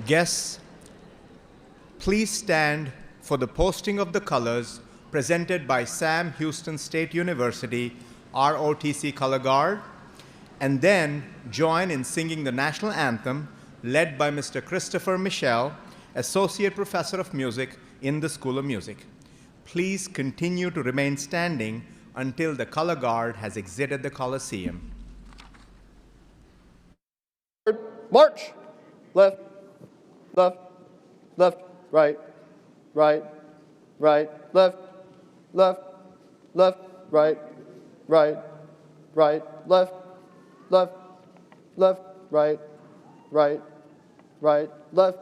Guests, please stand for the posting of the colors presented by Sam Houston State University ROTC Color Guard, and then join in singing the national anthem led by Mr. Christopher Michel, Associate Professor of Music in the School of Music. Please continue to remain standing until the color guard has exited the Coliseum. March! Left, left, left, right, right, right, left, left, left, right, right, right, left, left, left, right, right, right, left.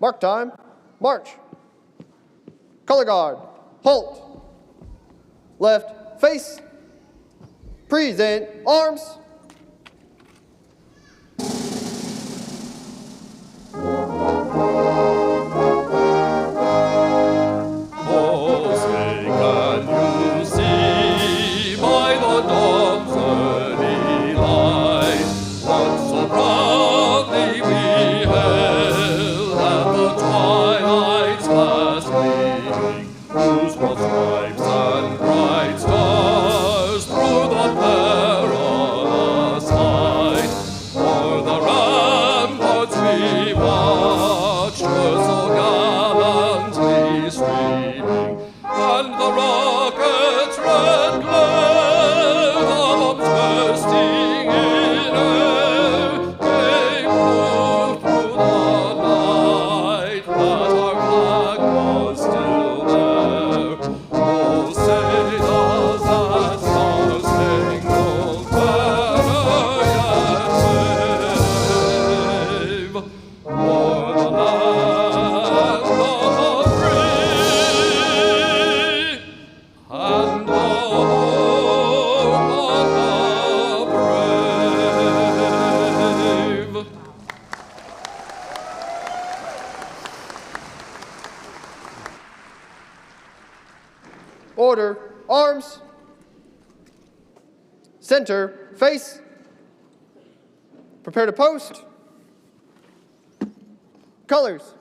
Mark time, march. Color guard, halt. Left, face. Present, arms. Order, arms, center, face, prepare to post, colors.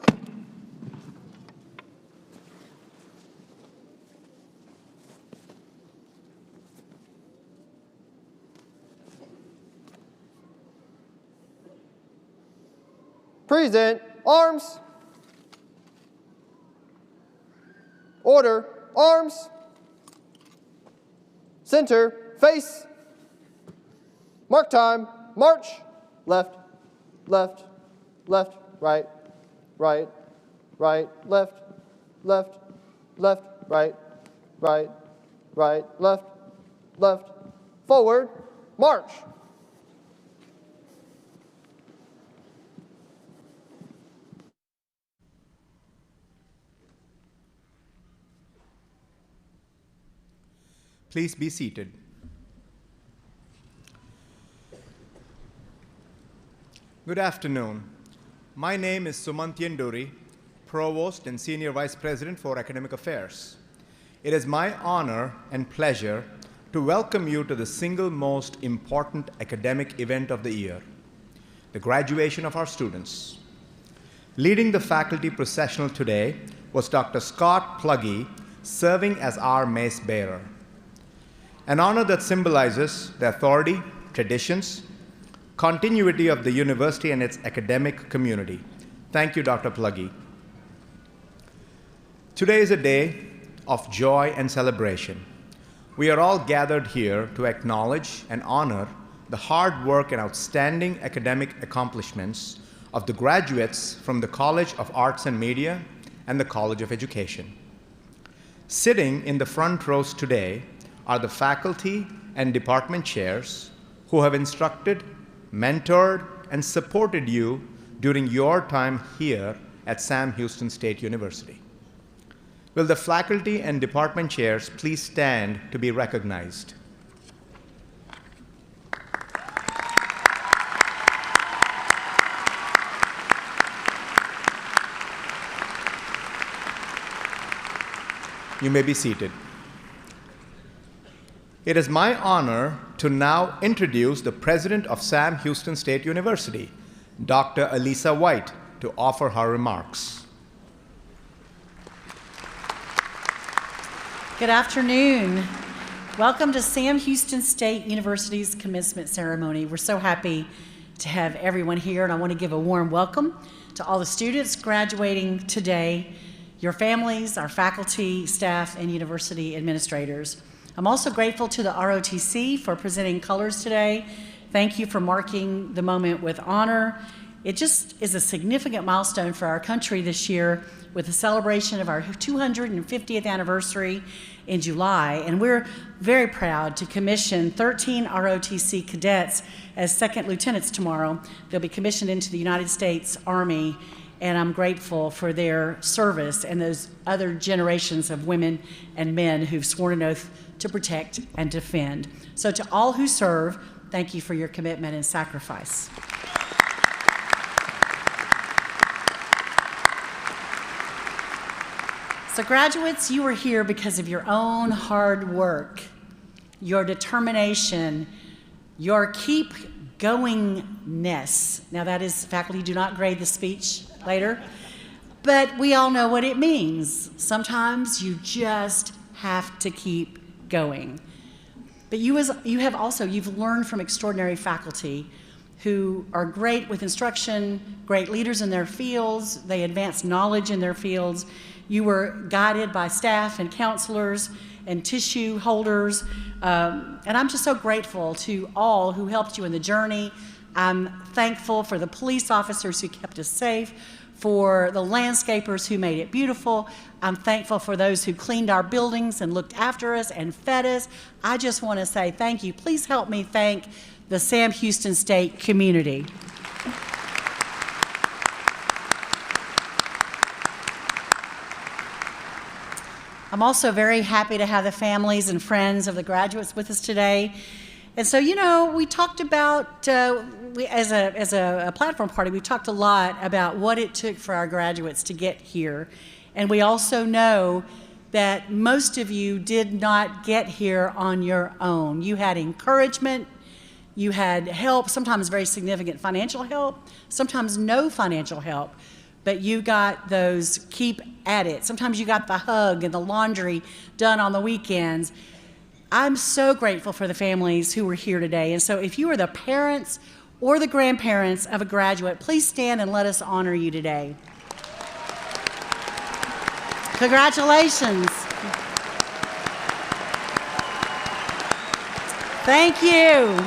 Present, arms, order, arms, center, face, mark time, march, left, left, left, right, right, right, left, left, left, right, right, right, left, left, forward, march. Please be seated. Good afternoon. My name is Sumantyan Duri, Provost and Senior Vice President for Academic Affairs. It is my honor and pleasure to welcome you to the single most important academic event of the year, the graduation of our students. Leading the faculty processional today was Dr. Scott Pluggy, serving as our mace bearer. An honor that symbolizes the authority, traditions, continuity of the university and its academic community. Thank you, Dr. Pluggy. Today is a day of joy and celebration. We are all gathered here to acknowledge and honor the hard work and outstanding academic accomplishments of the graduates from the College of Arts and Media and the College of Education. Sitting in the front rows today are the faculty and department chairs who have instructed, mentored, and supported you during your time here at Sam Houston State University. Will the faculty and department chairs please stand to be recognized? You may be seated. It is my honor to now introduce the President of Sam Houston State University, Dr. Elisa White, to offer her remarks. Good afternoon. Welcome to Sam Houston State University's commencement ceremony. We're so happy to have everyone here, and I want to give a warm welcome to all the students graduating today, your families, our faculty, staff, and university administrators. I'm also grateful to the ROTC for presenting colors today. Thank you for marking the moment with honor. It just is a significant milestone for our country this year with the celebration of our 250th anniversary in July, and we're very proud to commission 13 ROTC cadets as second lieutenants tomorrow. They'll be commissioned into the United States Army, and I'm grateful for their service and those other generations of women and men who've sworn an oath to protect and defend. So to all who serve, thank you for your commitment and sacrifice. So graduates, you are here because of your own hard work, your determination, your keep goingness. Now that is, faculty do not grade the speech later, but we all know what it means. Sometimes you just have to keep going. But you've learned from extraordinary faculty who are great with instruction, great leaders in their fields, they advance knowledge in their fields. You were guided by staff and counselors and tissue holders, and I'm just so grateful to all who helped you in the journey. I'm thankful for the police officers who kept us safe, for the landscapers who made it beautiful. I'm thankful for those who cleaned our buildings and looked after us and fed us. I just want to say thank you. Please help me thank the Sam Houston State community. I'm also very happy to have the families and friends of the graduates with us today. And so, you know, we talked about, as a platform party, we talked a lot about what it took for our graduates to get here. And we also know that most of you did not get here on your own. You had encouragement, you had help, sometimes very significant financial help, sometimes no financial help. But you got those keep at it. Sometimes you got the hug and the laundry done on the weekends. I'm so grateful for the families who were here today. And so if you are the parents or the grandparents of a graduate, please stand and let us honor you today. Congratulations. Thank you.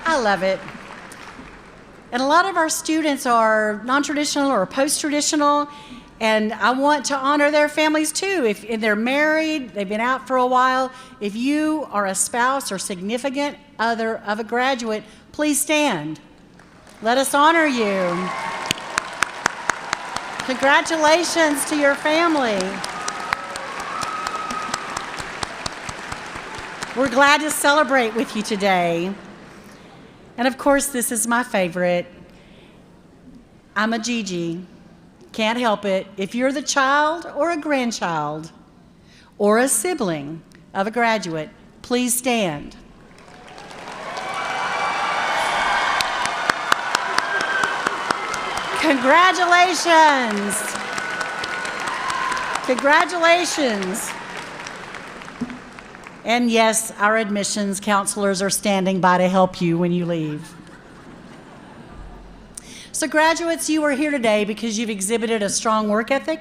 I love it. And a lot of our students are non-traditional or post-traditional, and I want to honor their families too. If they're married, they've been out for a while, if you are a spouse or significant other of a graduate, please stand. Let us honor you. Congratulations to your family. We're glad to celebrate with you today. And of course, this is my favorite. I'm a Gigi. Can't help it. If you're the child or a grandchild or a sibling of a graduate, please stand. Congratulations. Congratulations. And yes, our admissions counselors are standing by to help you when you leave. So graduates, you are here today because you've exhibited a strong work ethic,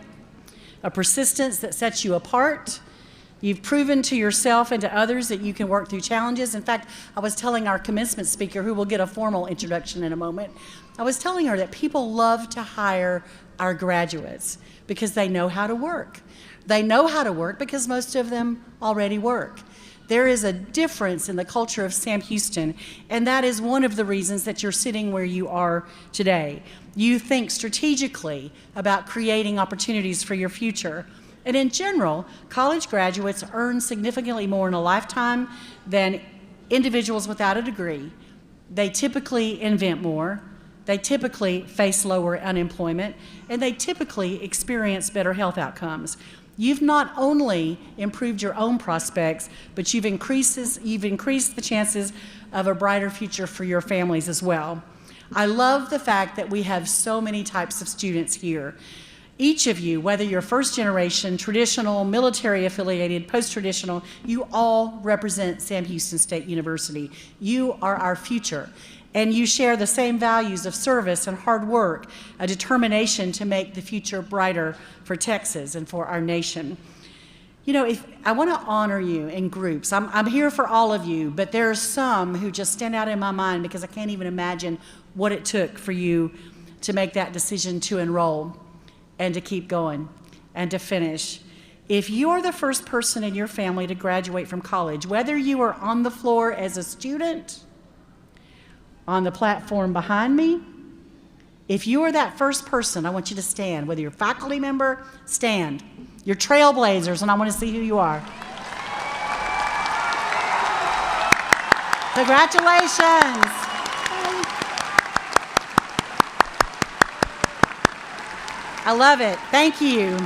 a persistence that sets you apart. You've proven to yourself and to others that you can work through challenges. In fact, I was telling our commencement speaker, who will get a formal introduction in a moment, I was telling her that people love to hire our graduates because they know how to work. They know how to work because most of them already work. There is a difference in the culture of Sam Houston, and that is one of the reasons that you're sitting where you are today. You think strategically about creating opportunities for your future. And in general, college graduates earn significantly more in a lifetime than individuals without a degree. They typically invent more, they typically face lower unemployment, and they typically experience better health outcomes. You've not only improved your own prospects, but you've increased the chances of a brighter future for your families as well. I love the fact that we have so many types of students here. Each of you, whether you're first generation, traditional, military affiliated, post-traditional, you all represent Sam Houston State University. You are our future. And you share the same values of service and hard work, a determination to make the future brighter for Texas and for our nation. You know, I want to honor you in groups. I'm here for all of you, but there are some who just stand out in my mind because I can't even imagine what it took for you to make that decision to enroll and to keep going and to finish. If you are the first person in your family to graduate from college, whether you are on the floor as a student, on the platform behind me, if you are that first person, I want you to stand. Whether you're a faculty member, stand. You're trailblazers, and I want to see who you are. Congratulations. I love it. Thank you.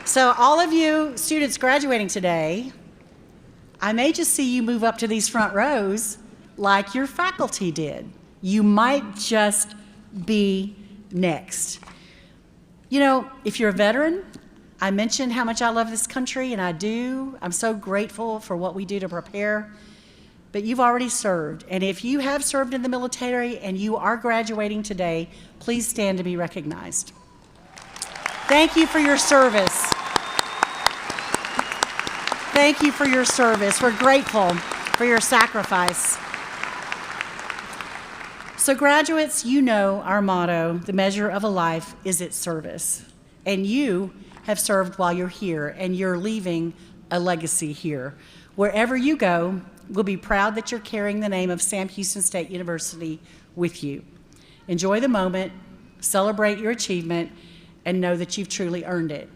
So all of you students graduating today, I may just see you move up to these front rows like your faculty did. You might just be next. You know, if you're a veteran, I mentioned how much I love this country, and I do. I'm so grateful for what we do to prepare. But you've already served, and if you have served in the military and you are graduating today, please stand to be recognized. Thank you for your service. Thank you for your service. We're grateful for your sacrifice. So graduates, you know our motto, the measure of a life is its service. And you have served while you're here, and you're leaving a legacy here. Wherever you go, we'll be proud that you're carrying the name of Sam Houston State University with you. Enjoy the moment, celebrate your achievement, and know that you've truly earned it.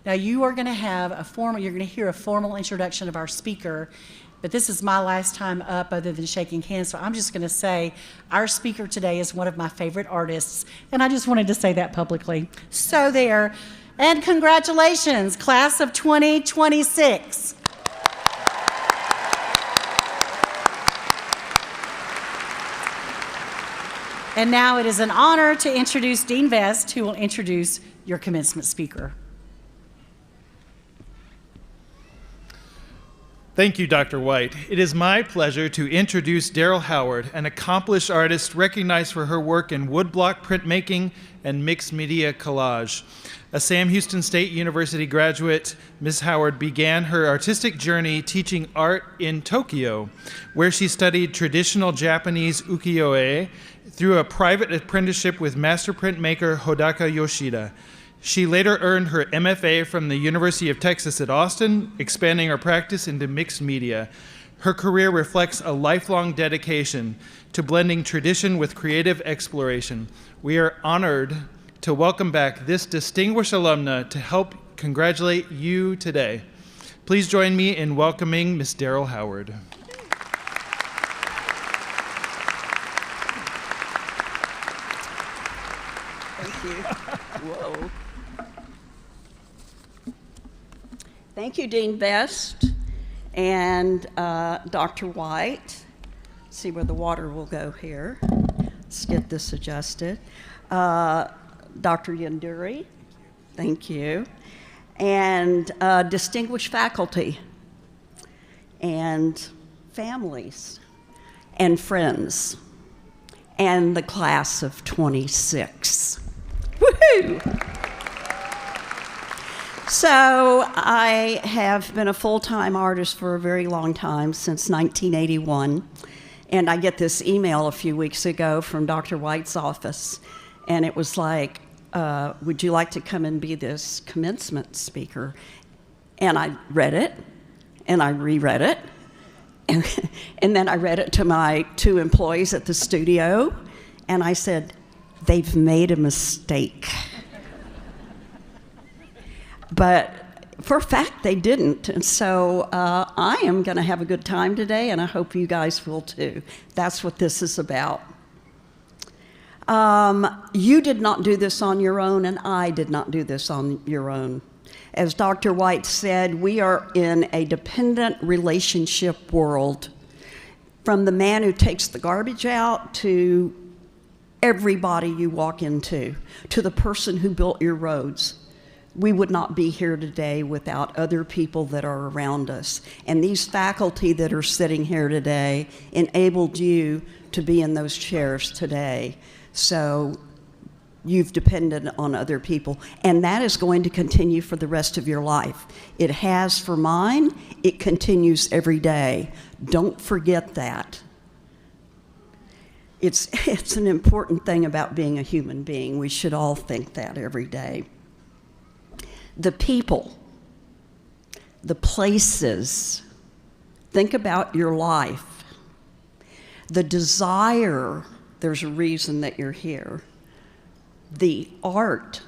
Now you are going to have you're going to hear a formal introduction of our speaker, but this is my last time up other than shaking hands, so I'm just going to say our speaker today is one of my favorite artists, and I just wanted to say that publicly. So there, and congratulations, class of 2026. And now it is an honor to introduce Dean Vest, who will introduce your commencement speaker. Thank you, Dr. White. It is my pleasure to introduce Daryl Howard, an accomplished artist recognized for her work in woodblock printmaking and mixed media collage. A Sam Houston State University graduate, Ms. Howard began her artistic journey teaching art in Tokyo, where she studied traditional Japanese ukiyo-e through a private apprenticeship with master printmaker Hodaka Yoshida. She later earned her MFA from the University of Texas at Austin, expanding her practice into mixed media. Her career reflects a lifelong dedication to blending tradition with creative exploration. We are honored to welcome back this distinguished alumna to help congratulate you today. Please join me in welcoming Ms. Daryl Howard. Thank you. Whoa. Thank you, Dean Vest and Dr. White. Let's see where the water will go here. Let's get this adjusted. Dr. Yanduri, thank you. And distinguished faculty and families and friends and the class of 26. Woohoo! So I have been a full-time artist for a very long time, since 1981, and I get this email a few weeks ago from Dr. White's office, and it was like, would you like to come and be this commencement speaker? And I read it, and I reread it, and then I read it to my 2 employees at the studio, and I said, they've made a mistake. But for a fact, they didn't. And so I am going to have a good time today, and I hope you guys will too. That's what this is about. You did not do this on your own, and I did not do this on your own. As Dr. White said, we are in a dependent relationship world. from the man who takes the garbage out to everybody you walk into, to the person who built your roads. We would not be here today without other people that are around us. And these faculty that are sitting here today enabled you to be in those chairs today. So you've depended on other people. And that is going to continue for the rest of your life. It has for mine. It continues every day. Don't forget that. It's an important thing about being a human being. We should all think that every day. The people, the places, think about your life. The desire, there's a reason that you're here. The art,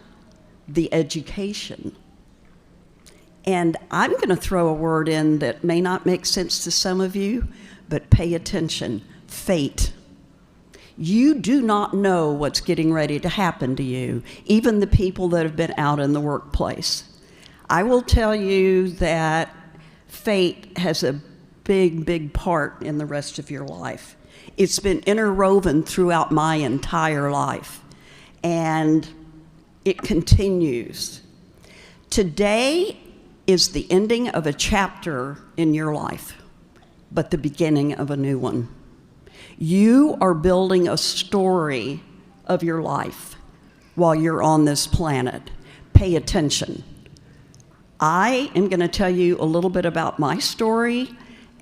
the education. And I'm going to throw a word in that may not make sense to some of you, but pay attention. Fate. You do not know what's getting ready to happen to you, even the people that have been out in the workplace. I will tell you that fate has a big, big part in the rest of your life. It's been interwoven throughout my entire life, and it continues. Today is the ending of a chapter in your life, but the beginning of a new one. You are building a story of your life while you're on this planet. Pay attention. I am going to tell you a little bit about my story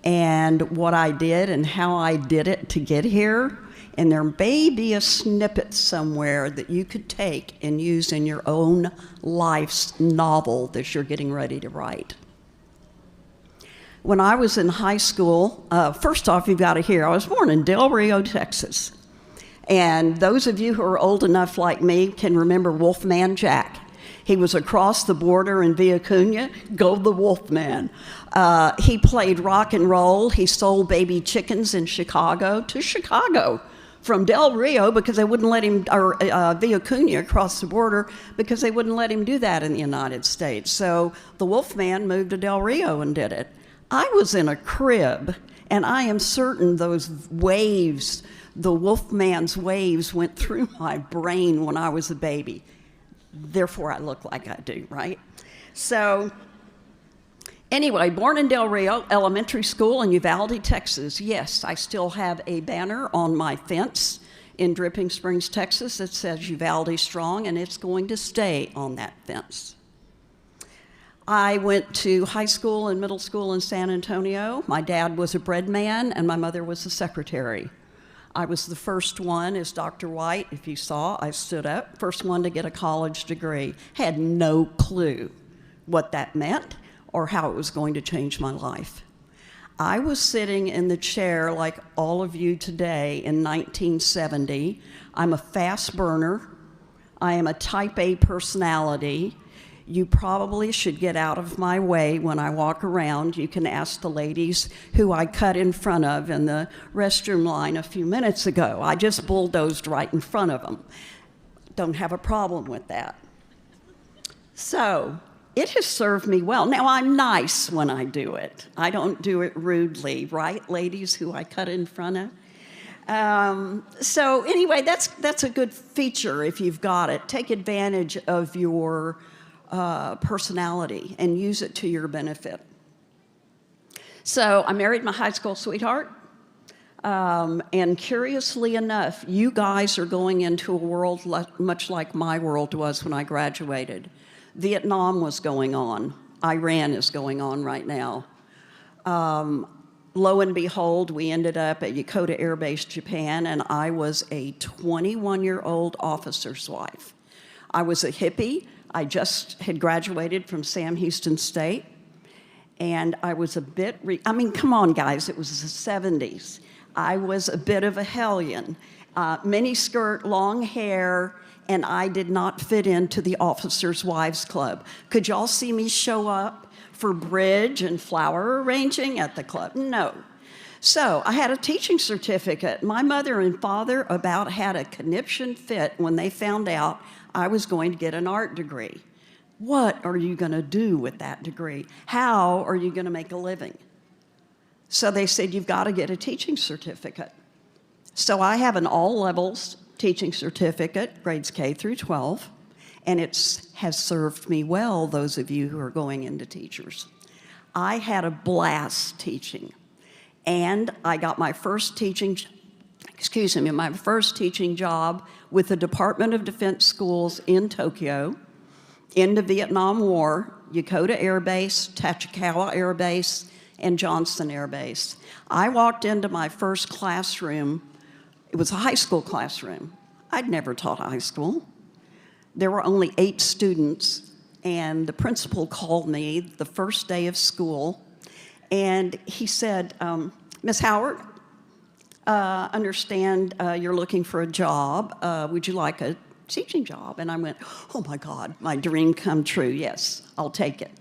and what I did and how I did it to get here. And there may be a snippet somewhere that you could take and use in your own life's novel that you're getting ready to write. When I was in high school, first off, you've got to hear, I was born in Del Rio, Texas. And those of you who are old enough like me can remember Wolfman Jack. He was across the border in Villa Cunha, go the Wolfman. He played rock and roll. He sold baby chickens in Chicago to Chicago from Del Rio because they wouldn't let him, or Villa Cunha across the border because they wouldn't let him do that in the United States. So the Wolfman moved to Del Rio and did it. I was in a crib, and I am certain those waves, the Wolfman's waves, went through my brain when I was a baby. Therefore, I look like I do, right? So, anyway, born in Del Rio, elementary school in Uvalde, Texas. Yes, I still have a banner on my fence in Dripping Springs, Texas that says Uvalde Strong, and it's going to stay on that fence. I went to high school and middle school in San Antonio. My dad was a bread man, and my mother was a secretary. I was the first one, as Dr. White, if you saw, I stood up, first one to get a college degree. Had no clue what that meant or how it was going to change my life. I was sitting in the chair like all of you today in 1970. I'm a fast burner. I am a type A personality. You probably should get out of my way when I walk around. You can ask the ladies who I cut in front of in the restroom line a few minutes ago. I just bulldozed right in front of them. Don't have a problem with that. So it has served me well. Now, I'm nice when I do it. I don't do it rudely, right, ladies who I cut in front of? So anyway, that's a good feature if you've got it. Take advantage of your personality and use it to your benefit. So I married my high school sweetheart, and curiously enough, you guys are going into a world much like my world was when I graduated. Vietnam was going on. Iran is going on right now. Lo and behold, we ended up at Yokota Air Base, Japan, and I was a 21-year-old officer's wife. I was a hippie. I just had graduated from Sam Houston State, and I was a bit, come on, guys, it was the 70s. I was a bit of a hellion. Mini skirt, long hair, and I did not fit into the Officers' Wives Club. Could y'all see me show up for bridge and flower arranging at the club? No. So I had a teaching certificate. My mother and father about had a conniption fit when they found out I was going to get an art degree. What are you going to do with that degree? How are you going to make a living? So they said, you've got to get a teaching certificate. So I have an all levels teaching certificate, grades K through 12, and it has served me well, those of you who are going into teachers. I had a blast teaching, and I got my first teaching job with the Department of Defense schools in Tokyo, in the Vietnam War, Yokota Air Base, Tachikawa Air Base, and Johnson Air Base. I walked into my first classroom. It was a high school classroom. I'd never taught high school. There were only 8 students, and the principal called me the first day of school, and he said, Miss Howard, understand you're looking for a job. Would you like a teaching job? And I went, oh my God, my dream come true. Yes, I'll take it.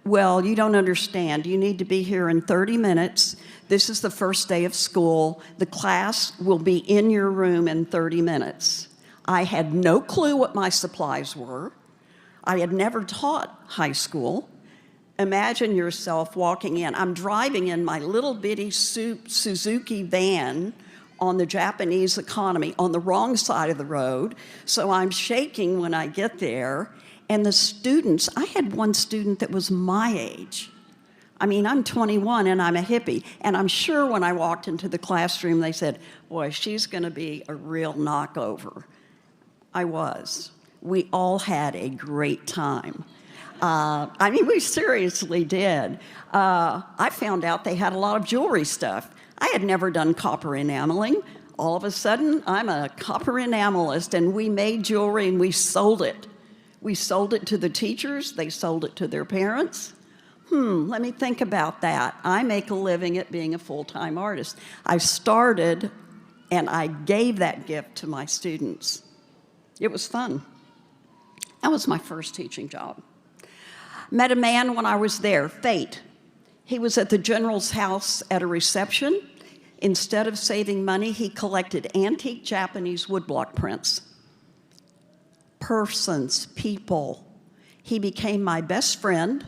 Well, you don't understand. You need to be here in 30 minutes. This is the first day of school. The class will be in your room in 30 minutes. I had no clue what my supplies were. I had never taught high school. Imagine yourself walking in. I'm driving in my little bitty Suzuki van on the Japanese economy on the wrong side of the road. So I'm shaking when I get there. And the students, I had one student that was my age. I mean, I'm 21 and I'm a hippie. And I'm sure when I walked into the classroom, they said, boy, she's going to be a real knockover. I was. We all had a great time. I mean, we seriously did. I found out they had a lot of jewelry stuff. I had never done copper enameling. All of a sudden, I'm a copper enamelist, and we made jewelry and we sold it. We sold it to the teachers. They sold it to their parents. Let me think about that. I make a living at being a full-time artist. I started, and I gave that gift to my students. It was fun. That was my first teaching job. Met a man when I was there, fate. He was at the general's house at a reception. Instead of saving money, he collected antique Japanese woodblock prints. Persons, people. He became my best friend.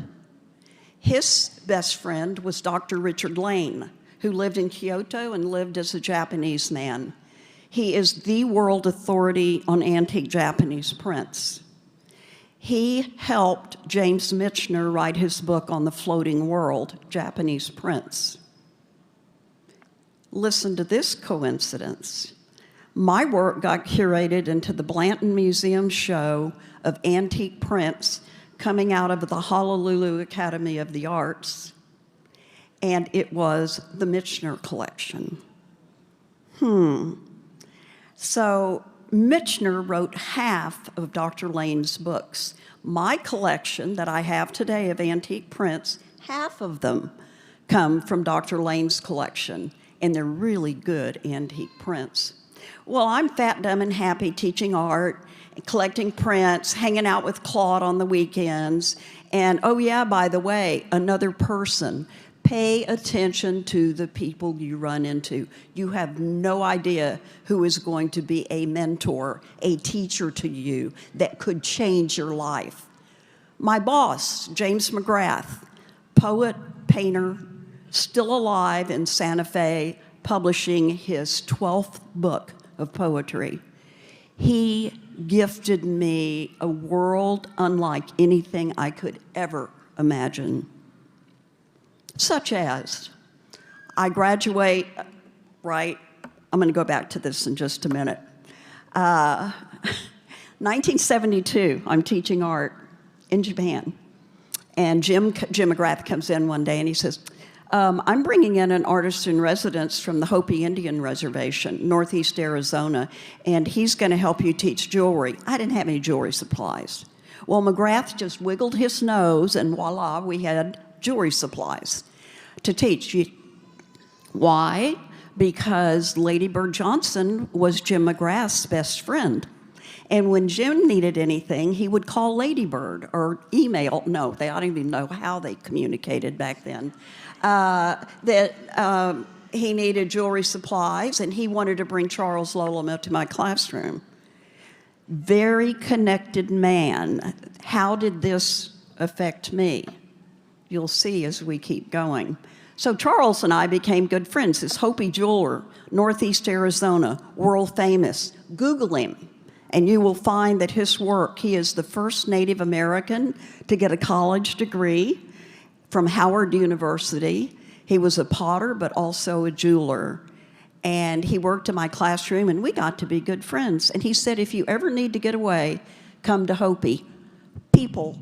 His best friend was Dr. Richard Lane, who lived in Kyoto and lived as a Japanese man. He is the world authority on antique Japanese prints. He helped James Michener write his book on the floating world, Japanese prints. Listen to this coincidence. My work got curated into the Blanton Museum show of antique prints coming out of the Honolulu Academy of the Arts, and it was the Michener collection. So Michener wrote half of Dr. Lane's books. My collection that I have today of antique prints, half of them come from Dr. Lane's collection, and they're really good antique prints. Well, I'm fat, dumb, and happy teaching art, collecting prints, hanging out with Claude on the weekends, and oh yeah, by the way, another person. Pay attention to the people you run into. You have no idea who is going to be a mentor, a teacher to you that could change your life. My boss, James McGrath, poet, painter, still alive in Santa Fe, publishing his 12th book of poetry. He gifted me a world unlike anything I could ever imagine. Such as, I graduate, right, I'm going to go back to this in just a minute. 1972, I'm teaching art in Japan. And Jim McGrath comes in one day and he says, I'm bringing in an artist in residence from the Hopi Indian Reservation, Northeast Arizona, and he's going to help you teach jewelry. I didn't have any jewelry supplies. Well, McGrath just wiggled his nose, and voila, we had jewelry supplies to teach. Why? Because Lady Bird Johnson was Jim McGrath's best friend. And when Jim needed anything, he would call Lady Bird or email. No, I don't even know how they communicated back then. He needed jewelry supplies, and he wanted to bring Charles Loloma to my classroom. Very connected man. How did this affect me? You'll see as we keep going. So Charles and I became good friends. This Hopi jeweler, Northeast Arizona, world famous. Google him, and you will find that his work, he is the first Native American to get a college degree from Howard University. He was a potter, but also a jeweler. And he worked in my classroom, and we got to be good friends. And he said, if you ever need to get away, come to Hopi. People,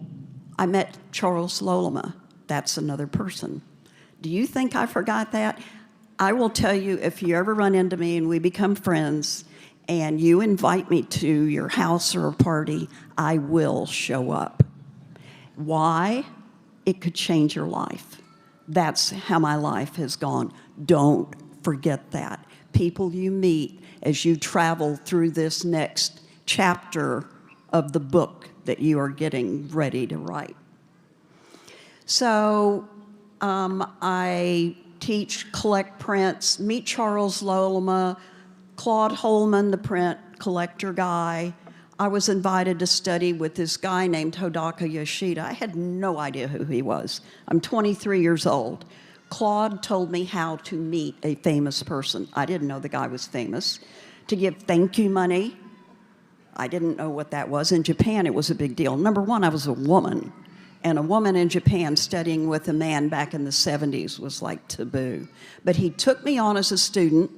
I met Charles Lolema. That's another person. Do you think I forgot that? I will tell you, if you ever run into me and we become friends, and you invite me to your house or a party, I will show up. Why? It could change your life. That's how my life has gone. Don't forget that. People you meet as you travel through this next chapter of the book that you are getting ready to write. So I teach, collect prints, meet Charles Lolema, Claude Holman, the print collector guy. I was invited to study with this guy named Hodaka Yoshida. I had no idea who he was. I'm 23 years old. Claude told me how to meet a famous person. I didn't know the guy was famous. To give thank you money. I didn't know what that was. In Japan, it was a big deal. Number one, I was a woman. And a woman in Japan studying with a man back in the 70s was like taboo. But he took me on as a student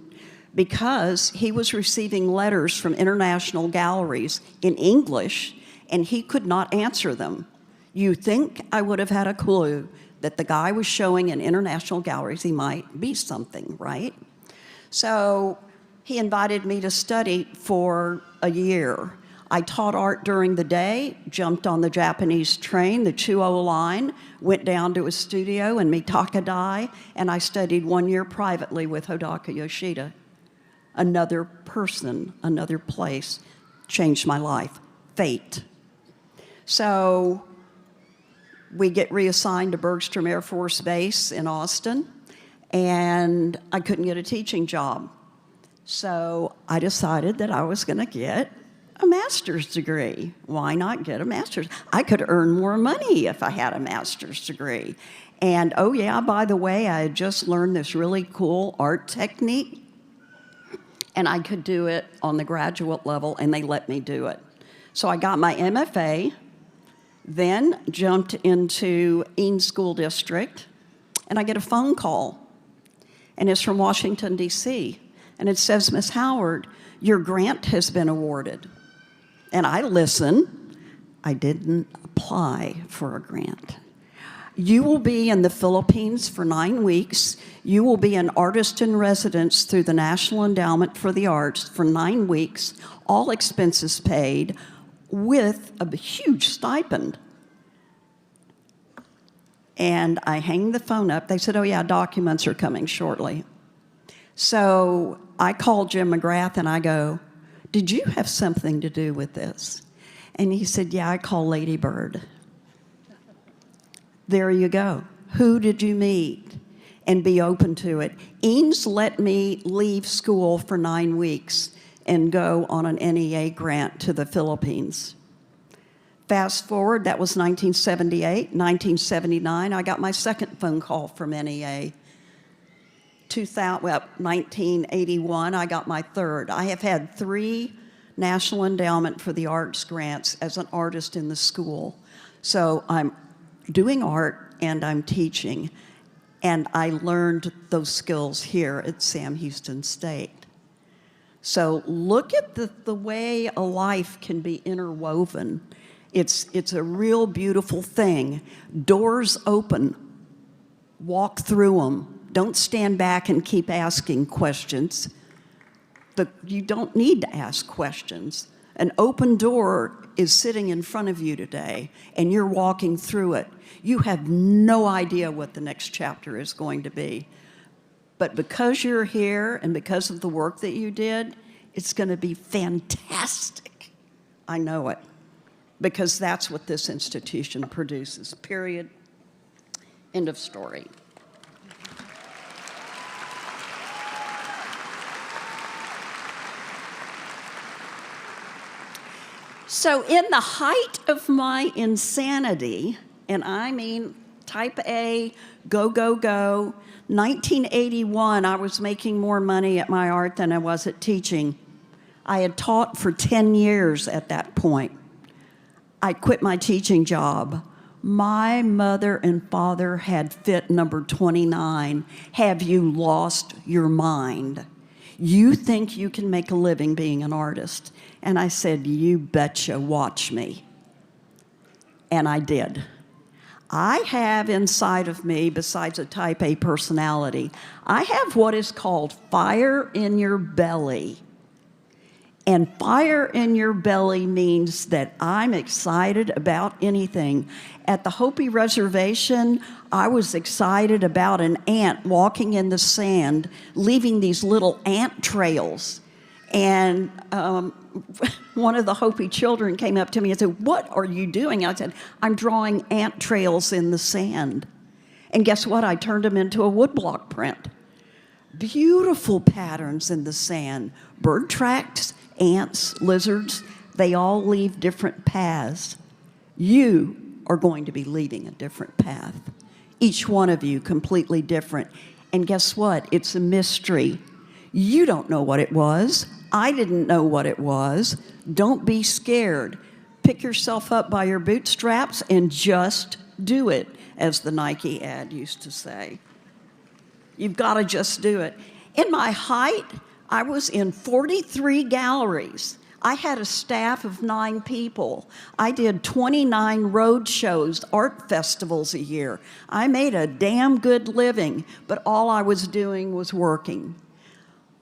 because he was receiving letters from international galleries in English, and he could not answer them. You think I would have had a clue that the guy was showing in international galleries he might be something, right? So he invited me to study for a year. I taught art during the day, jumped on the Japanese train, the Chuo line, went down to his studio in Mitaka-dai, and I studied 1 year privately with Hodaka Yoshida. Another person, another place, changed my life. Fate. So we get reassigned to Bergstrom Air Force Base in Austin, and I couldn't get a teaching job. So I decided that I was going to get a master's degree. Why not get a master's? I could earn more money if I had a master's degree. And oh yeah, by the way, I had just learned this really cool art technique, and I could do it on the graduate level, and they let me do it. So I got my MFA, then jumped into Eanes School District, and I get a phone call, and it's from Washington, D.C., and it says, Miss Howard, your grant has been awarded. And I listen. I didn't apply for a grant. You will be in the Philippines for 9 weeks. You will be an artist in residence through the National Endowment for the Arts for 9 weeks, all expenses paid, with a huge stipend. And I hang the phone up. They said, oh yeah, documents are coming shortly. So I called Jim McGrath and I go, did you have something to do with this? And he said, yeah, I call Lady Bird. There you go. Who did you meet? And be open to it. Eanes let me leave school for 9 weeks and go on an NEA grant to the Philippines. Fast forward, that was 1978. 1979, I got my second phone call from NEA. 1981, I got my third. I have had 3 National Endowment for the Arts grants as an artist in the school. So I'm doing art and I'm teaching, and I learned those skills here at Sam Houston State. So look at the way a life can be interwoven. It's a real beautiful thing. Doors open. Walk through them. Don't stand back and keep asking questions. You don't need to ask questions. An open door is sitting in front of you today, and you're walking through it. You have no idea what the next chapter is going to be. But because you're here and because of the work that you did, it's going to be fantastic. I know it. Because that's what this institution produces, period. End of story. So in the height of my insanity, and I mean Type A, go, go, go. 1981, I was making more money at my art than I was at teaching. I had taught for 10 years at that point. I quit my teaching job. My mother and father had fit number 29. Have you lost your mind? You think you can make a living being an artist? And I said, you betcha, watch me. And I did. I have inside of me, besides a type A personality, I have what is called fire in your belly. And fire in your belly means that I'm excited about anything. At the Hopi Reservation, I was excited about an ant walking in the sand, leaving these little ant trails. And one of the Hopi children came up to me and said, "What are you doing?" I said, "I'm drawing ant trails in the sand." And guess what? I turned them into a woodblock print. Beautiful patterns in the sand. Bird tracks, ants, lizards, they all leave different paths. You are going to be leaving a different path. Each one of you completely different. And guess what? It's a mystery. You don't know what it was. I didn't know what it was. Don't be scared. Pick yourself up by your bootstraps and just do it, as the Nike ad used to say. You've got to just do it. In my height, I was in 43 galleries. I had a staff of 9 people. I did 29 road shows, art festivals a year. I made a damn good living, but all I was doing was working.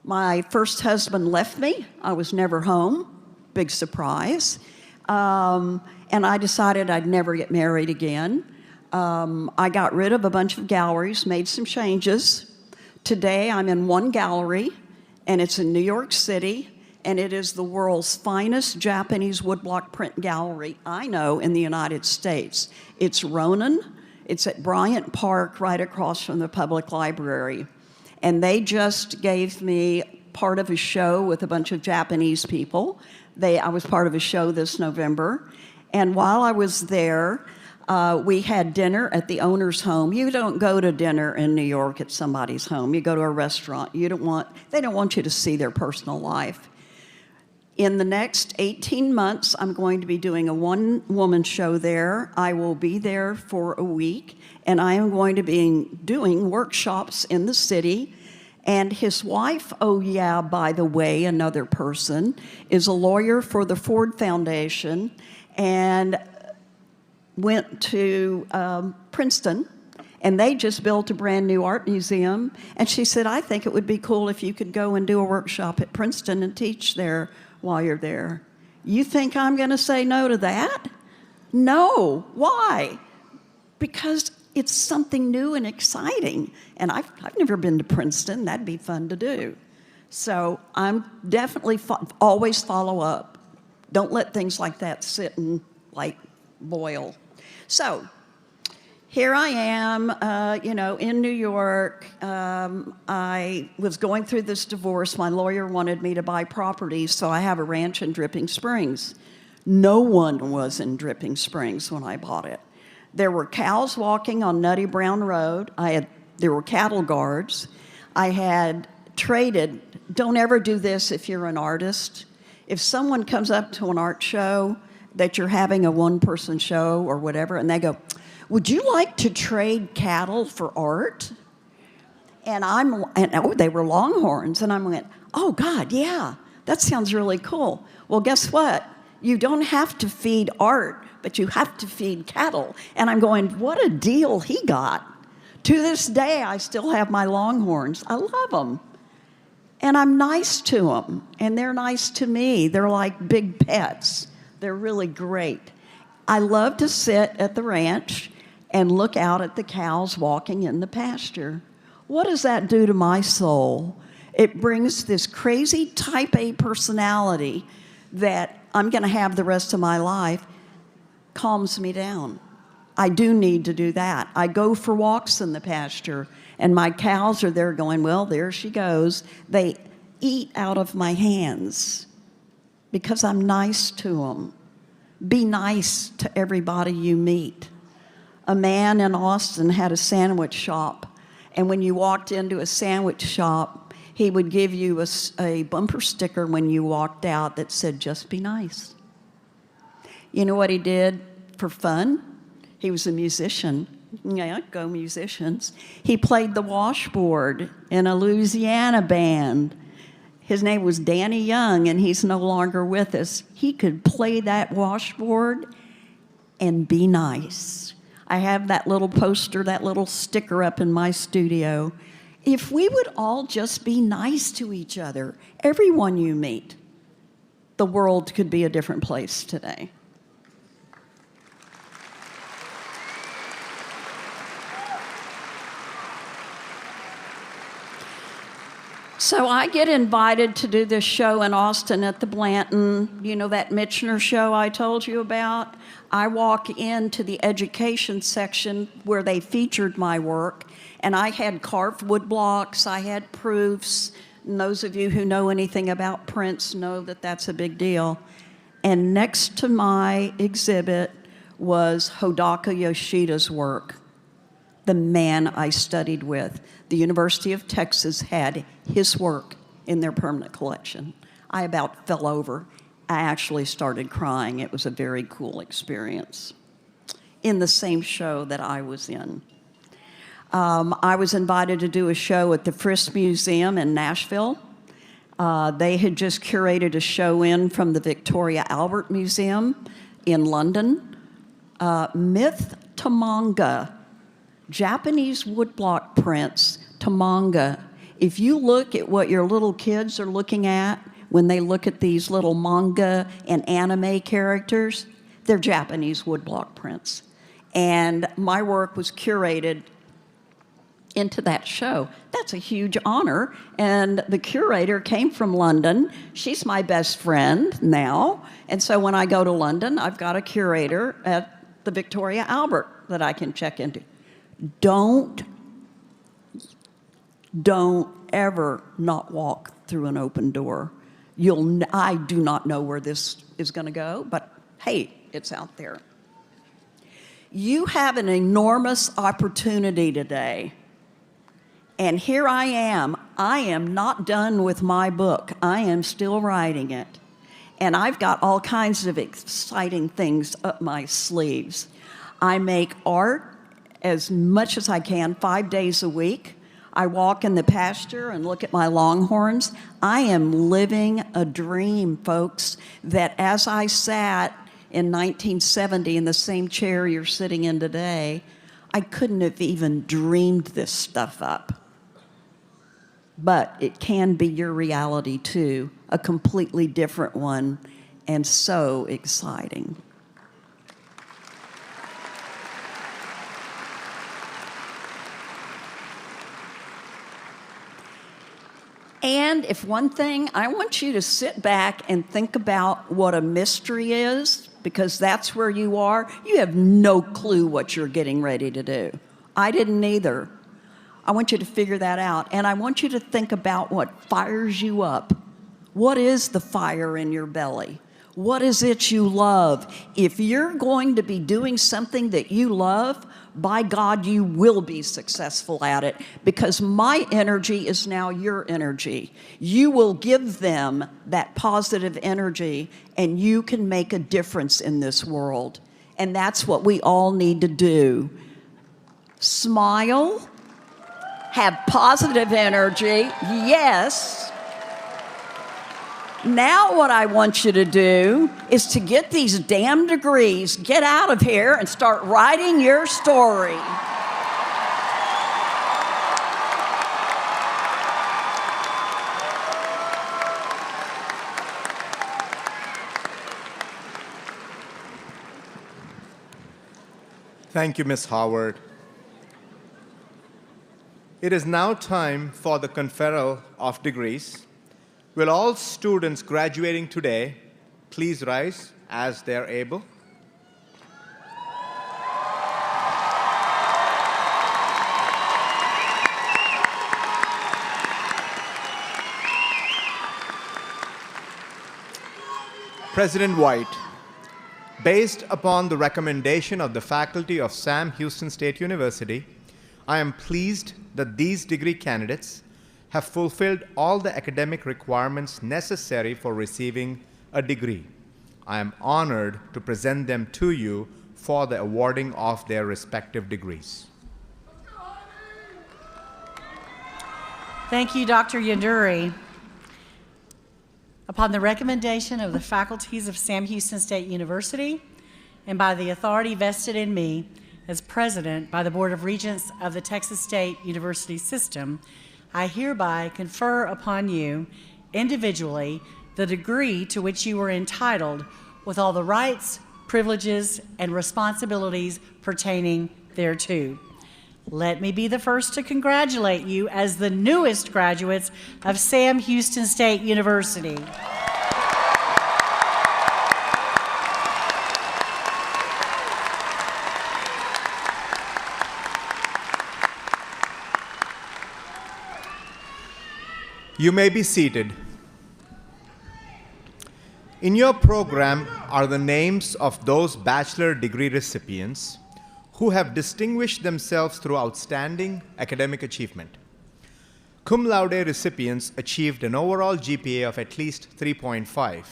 My first husband left me. I was never home. Big surprise. And I decided I'd never get married again. I got rid of a bunch of galleries, made some changes. Today, I'm in one gallery, and it's in New York City, and it is the world's finest Japanese woodblock print gallery I know in the United States. It's Ronin. It's at Bryant Park, right across from the public library. And they just gave me part of a show with a bunch of Japanese people. I was part of a show this November. And while I was there, we had dinner at the owner's home. You don't go to dinner in New York at somebody's home. You go to a restaurant. They don't want you to see their personal life. In the next 18 months, I'm going to be doing a one-woman show there. I will be there for a week, and I am going to be doing workshops in the city. And his wife, oh yeah, by the way, another person, is a lawyer for the Ford Foundation and went to Princeton, and they just built a brand new art museum. And she said, I think it would be cool if you could go and do a workshop at Princeton and teach there while you're there. You think I'm going to say no to that? No. Why? Because it's something new and exciting. And I've never been to Princeton. That'd be fun to do. So I'm definitely always follow up. Don't let things like that sit and boil. So here I am, in New York. I was going through this divorce. My lawyer wanted me to buy property, so I have a ranch in Dripping Springs. No one was in Dripping Springs when I bought it. There were cows walking on Nutty Brown Road. There were cattle guards. I had traded. Don't ever do this if you're an artist. If someone comes up to an art show that you're having a one-person show or whatever, and they go, "Would you like to trade cattle for art?" And they were longhorns, and I went, "Oh God, yeah, that sounds really cool." Well, guess what? You don't have to feed art, but you have to feed cattle. And I'm going, what a deal he got. To this day, I still have my longhorns. I love them. And I'm nice to them, and they're nice to me. They're like big pets. They're really great. I love to sit at the ranch and look out at the cows walking in the pasture. What does that do to my soul? It brings this crazy type A personality that I'm going to have the rest of my life, calms me down. I do need to do that. I go for walks in the pasture, and my cows are there going, well, there she goes. They eat out of my hands because I'm nice to them. Be nice to everybody you meet. A man in Austin had a sandwich shop, and when you walked into a sandwich shop, he would give you a bumper sticker when you walked out that said, "Just be nice." You know what he did for fun? He was a musician. Yeah, go musicians. He played the washboard in a Louisiana band. His name was Danny Young, and he's no longer with us. He could play that washboard and be nice. I have that little poster, that little sticker up in my studio. If we would all just be nice to each other, everyone you meet, the world could be a different place today. So I get invited to do this show in Austin at the Blanton, you know, that Mitchner show I told you about? I walk into the education section where they featured my work, and I had carved wood blocks, I had proofs, and those of you who know anything about prints know that that's a big deal. And next to my exhibit was Hodaka Yoshida's work, the man I studied with. The University of Texas had his work in their permanent collection. I about fell over. I actually started crying. It was a very cool experience. In the same show that I was in. I was invited to do a show at the Frisk Museum in Nashville. They had just curated a show in from the Victoria Albert Museum in London. Myth to manga. Japanese woodblock prints to manga. If you look at what your little kids are looking at when they look at these little manga and anime characters, they're Japanese woodblock prints. And my work was curated into that show. That's a huge honor. And the curator came from London. She's my best friend now. And so when I go to London, I've got a curator at the Victoria Albert that I can check into. Don't ever not walk through an open door. I do not know where this is going to go, but hey, it's out there. You have an enormous opportunity today. And here I am. I am not done with my book. I am still writing it. And I've got all kinds of exciting things up my sleeves. I make art as much as I can, 5 days a week. I walk in the pasture and look at my longhorns. I am living a dream, folks, that as I sat in 1970 in the same chair you're sitting in today, I couldn't have even dreamed this stuff up. But it can be your reality too, a completely different one, and so exciting. And if one thing, I want you to sit back and think about what a mystery is, because that's where you are. You have no clue what you're getting ready to do. I didn't either. I want you to figure that out. And I want you to think about what fires you up. What is the fire in your belly? What is it you love? If you're going to be doing something that you love, by God, you will be successful at it, because my energy is now your energy. You will give them that positive energy, and you can make a difference in this world. And that's what we all need to do. Smile, have positive energy, yes. Now what I want you to do is to get these damn degrees, get out of here and start writing your story. Thank you, Ms. Howard. It is now time for the conferral of degrees. Will all students graduating today please rise as they are able? President White, Based upon the recommendation of the faculty of Sam Houston State University, I am pleased that these degree candidates have fulfilled all the academic requirements necessary for receiving a degree. I am honored to present them to you for the awarding of their respective degrees. Thank you, Dr. Yanduri. Upon the recommendation of the faculties of Sam Houston State University and by the authority vested in me as president by the Board of Regents of the Texas State University System, I hereby confer upon you individually the degree to which you are entitled with all the rights, privileges, and responsibilities pertaining thereto. Let me be the first to congratulate you as the newest graduates of Sam Houston State University. You may be seated. In your program are the names of those bachelor degree recipients who have distinguished themselves through outstanding academic achievement. Cum laude recipients achieved an overall GPA of at least 3.5.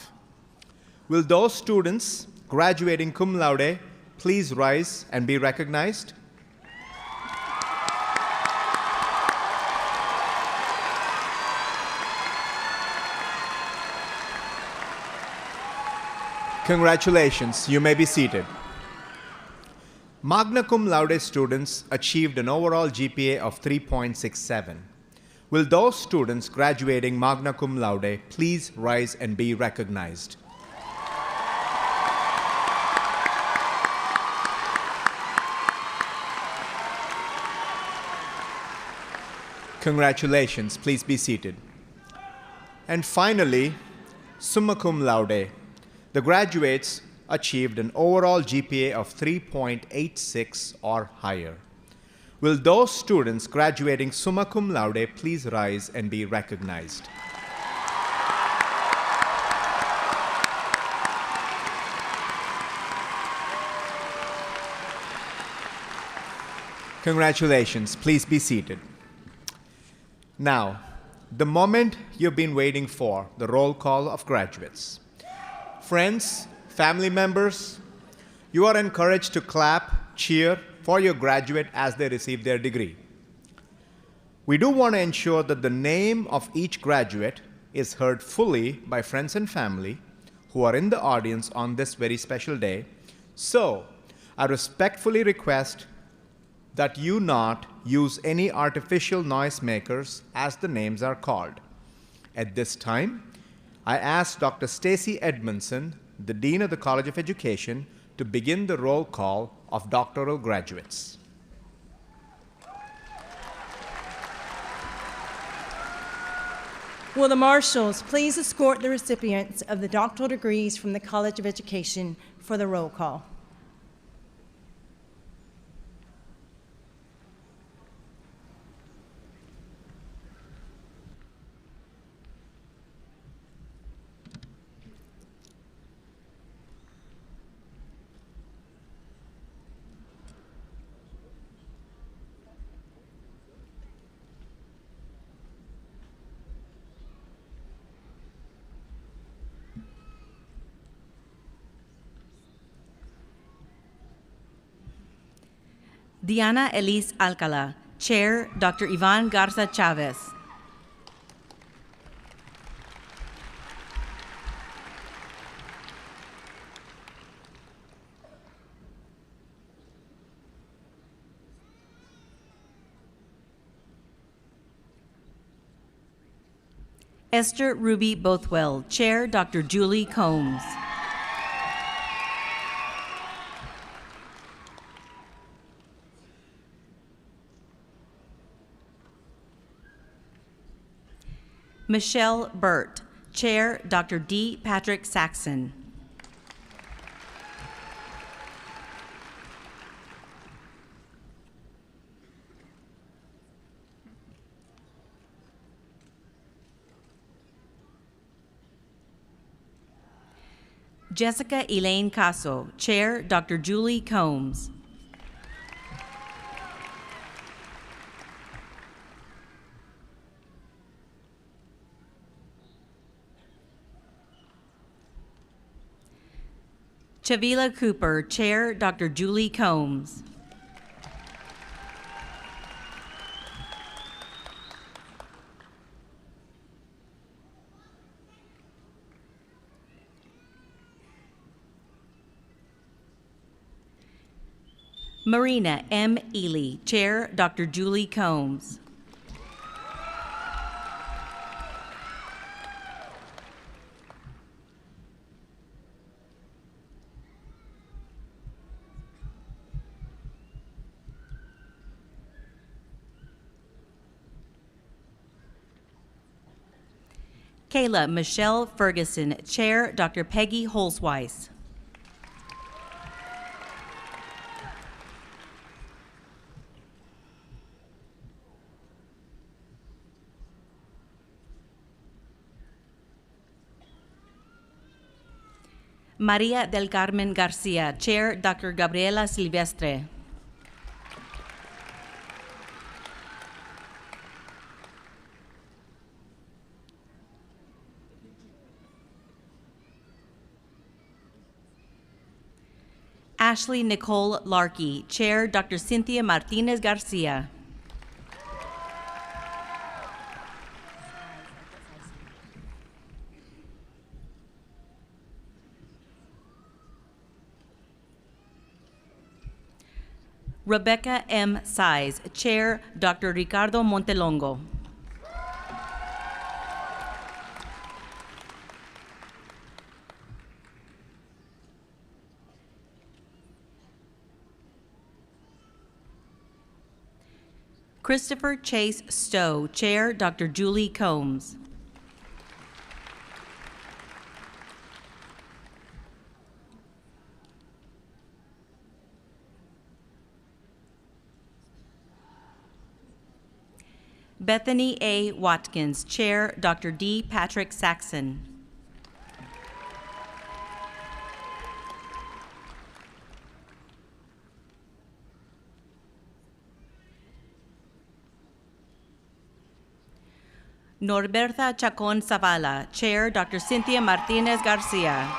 Will those students graduating cum laude please rise and be recognized? Congratulations, you may be seated. Magna cum laude students achieved an overall GPA of 3.67. Will those students graduating magna cum laude please rise and be recognized? Congratulations, please be seated. And finally, summa cum laude. The graduates achieved an overall GPA of 3.86 or higher. Will those students graduating summa cum laude please rise and be recognized? Congratulations, please be seated. Now, the moment you've been waiting for, the roll call of graduates. Friends, family members, you are encouraged to clap, cheer for your graduate as they receive their degree. We do want to ensure that the name of each graduate is heard fully by friends and family who are in the audience on this very special day. So, I respectfully request that you not use any artificial noisemakers as the names are called. At this time, I ask Dr. Stacy Edmondson, the Dean of the College of Education, to begin the roll call of doctoral graduates. Will the marshals please escort the recipients of the doctoral degrees from the College of Education for the roll call? Diana Elise Alcala, Chair, Dr. Ivan Garza Chavez. Esther Ruby Bothwell, Chair, Dr. Julie Combs. Michelle Burt, Chair, Dr. D. Patrick Saxon. Jessica Elaine Caso, Chair, Dr. Julie Combs. Chavila Cooper, Chair, Dr. Julie Combs. Marina M. Ely, Chair, Dr. Julie Combs. Kayla Michelle Ferguson, Chair, Dr. Peggy Holzweiss. Maria del Carmen Garcia, Chair, Dr. Gabriela Silvestre. Ashley Nicole Larkey, Chair, Dr. Cynthia Martinez Garcia. Rebecca M. Size, Chair, Dr. Ricardo Montelongo. Christopher Chase Stowe, Chair, Dr. Julie Combs. Bethany A. Watkins, Chair, Dr. D. Patrick Saxon. Norberta Chacon Zavala, Chair, Dr. Cynthia Martinez Garcia.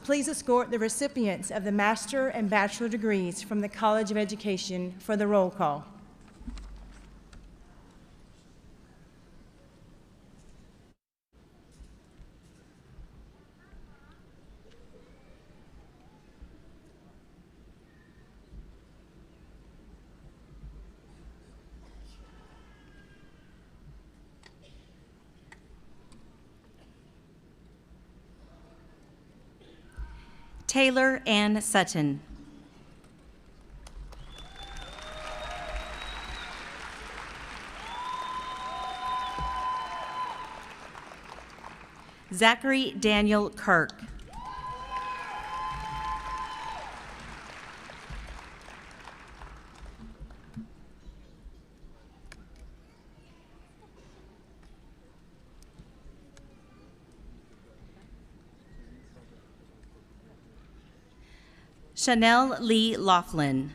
Please escort the recipients of the master and bachelor degrees from the College of Education for the roll call. Taylor Ann Sutton. Zachary Daniel Kirk. Chanel Lee Laughlin.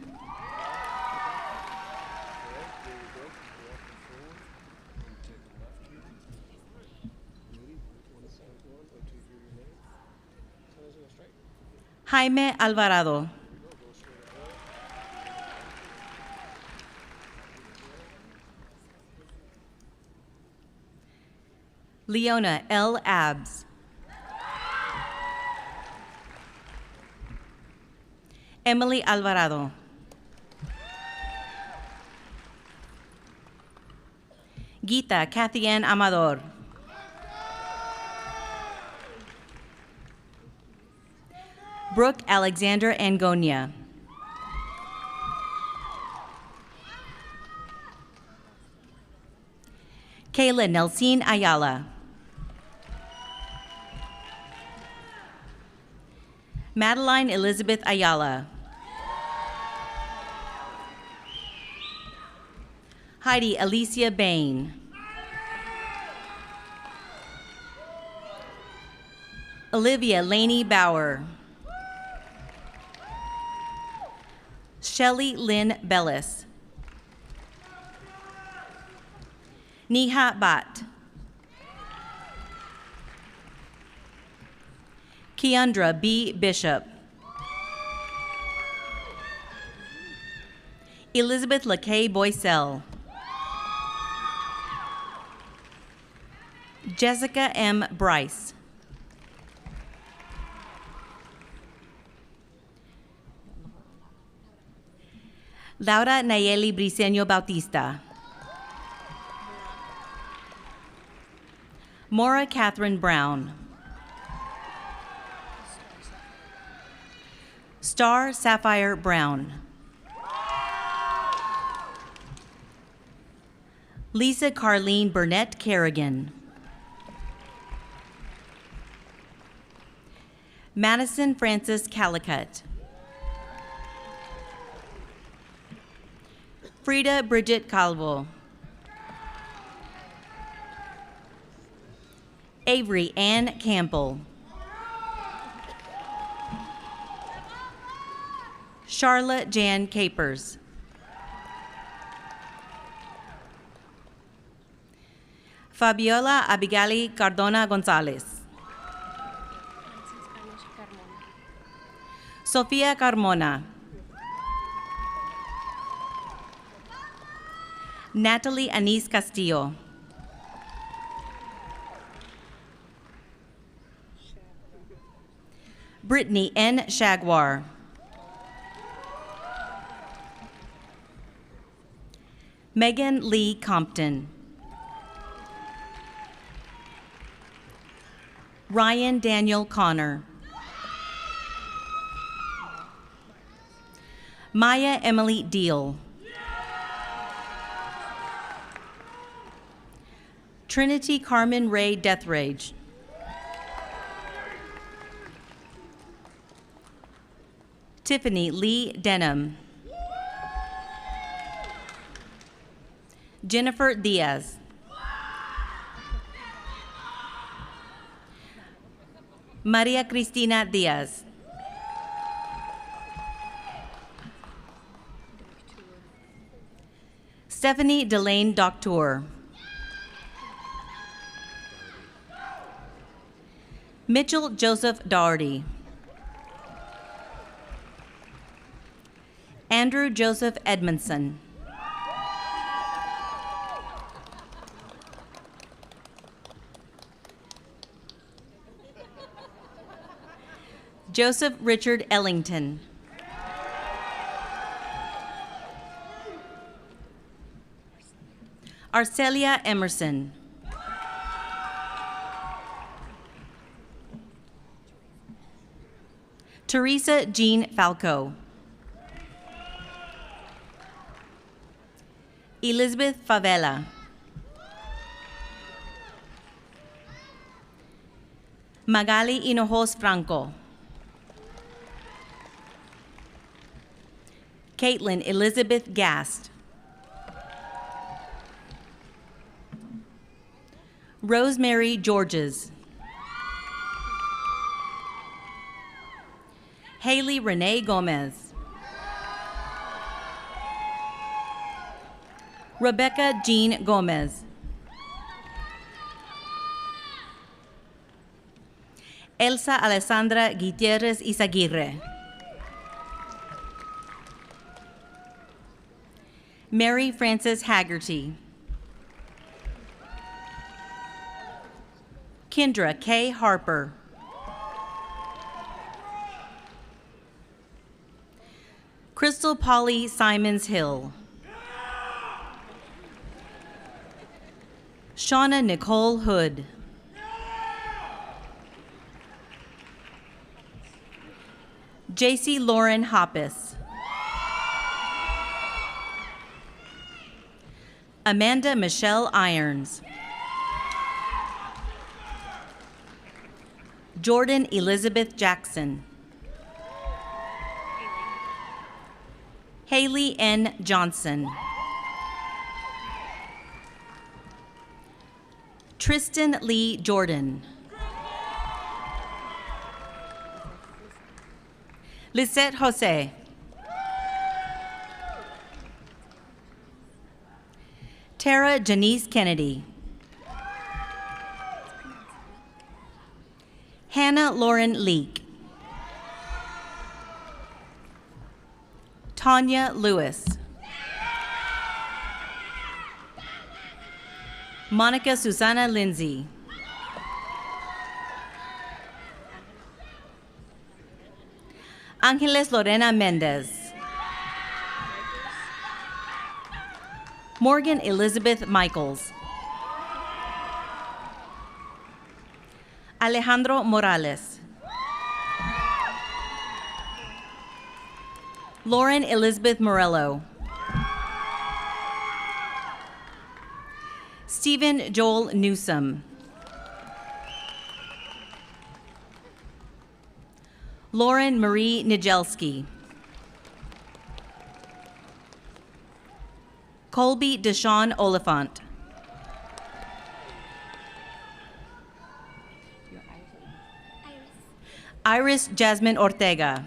Jaime Alvarado. Leona L. Abbs. Emily Alvarado. Gita Kathy Ann Amador. Brooke Alexander Angonia. Kayla Nelson Ayala. Madeline Elizabeth Ayala. Heidi Alicia Bain. Olivia Laney Bauer. Shelley Lynn Bellis. Neha Bhatt. Keandra B. Bishop. Elizabeth LaKay Boycell. Jessica M. Bryce. Laura Nayeli Briceño Bautista. Maura Catherine Brown. Star Sapphire Brown. Lisa Carlene Burnett Kerrigan. Madison Frances Calicut. Frida Bridget Calvo. Avery Ann Campbell. Charlotte Jan Capers. Fabiola Abigail Cardona Gonzalez. Sofia Carmona. Natalie Anise Castillo. Brittany N. Shagwar. Megan Lee Compton. Ryan Daniel Connor. Maya Emily Deal. Trinity Carmen Ray Deathrage. Tiffany Lee Denham. Jennifer Diaz. Maria Cristina Diaz. Stephanie Delane Doctor. Mitchell Joseph Doherty. Andrew Joseph Edmondson. Joseph Richard Ellington. Arcelia Emerson. Teresa Jean Falco. Elizabeth Favela. Magali Hinojos Franco. Caitlin Elizabeth Gast. Rosemary Georges. Haley Renee Gomez. Rebecca Jean Gomez. Elsa Alessandra Gutierrez Izaguirre. Mary Frances Haggerty. Kendra K. Harper. Crystal Polly Simons Hill. Shauna Nicole Hood. JC Lauren Hoppus. Amanda Michelle Irons. Jordan Elizabeth Jackson. Haley N. Johnson. Tristan Lee Jordan. Lisette Jose. Tara Janice Kennedy. Hannah Lauren Leake. Tanya Lewis. Monica Susana Lindsay. Ángeles Lorena Mendez. Morgan Elizabeth Michaels. Alejandro Morales. Lauren Elizabeth Morello. Stephen Joel Newsom. Lauren Marie Nijelski. Colby Deshawn Oliphant. Iris Jasmine Ortega.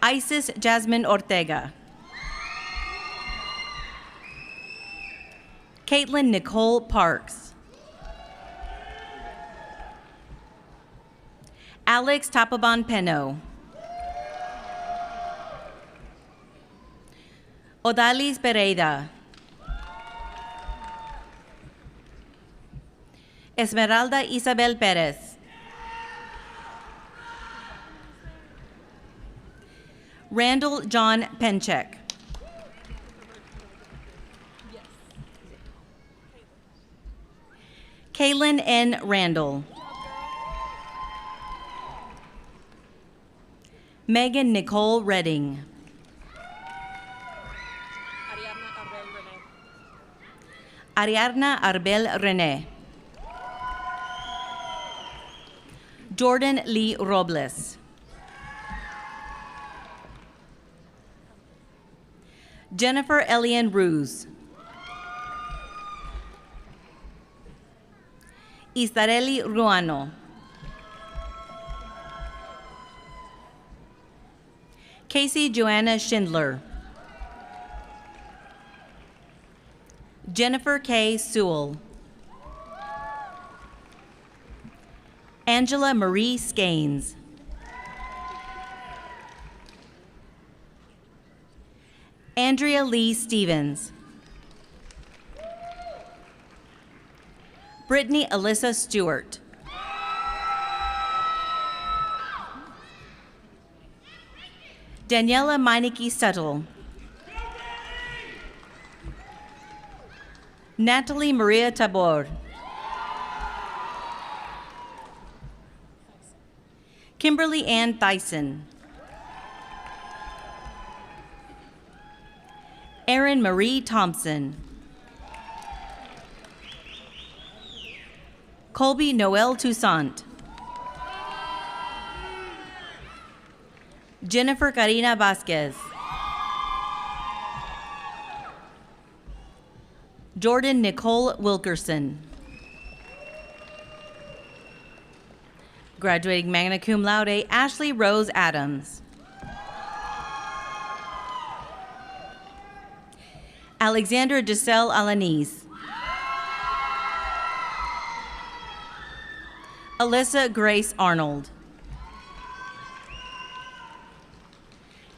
Isis Jasmine Ortega. Caitlin Nicole Parks. Alex Tapaban Peno. Odalis Pereira. Esmeralda Isabel Perez. Randall John Penchek. Kaylin N. Randall. Megan Nicole Redding. Ariadna Arbel Rene. Jordan Lee Robles. Jennifer Elian Ruse. Istareli Ruano. Casey Joanna Schindler. Jennifer K. Sewell. Angela Marie Skanes. Andrea Lee Stevens. Brittany Alyssa Stewart. Daniela Meineke Settle. Natalie Maria Tabor. Kimberly Ann Thyssen. Erin Marie Thompson. Colby Noel Toussaint. Jennifer Karina Vasquez. Jordan Nicole Wilkerson. Graduating magna cum laude, Ashley Rose Adams. Alexandra Giselle Alanis. Alyssa Grace Arnold.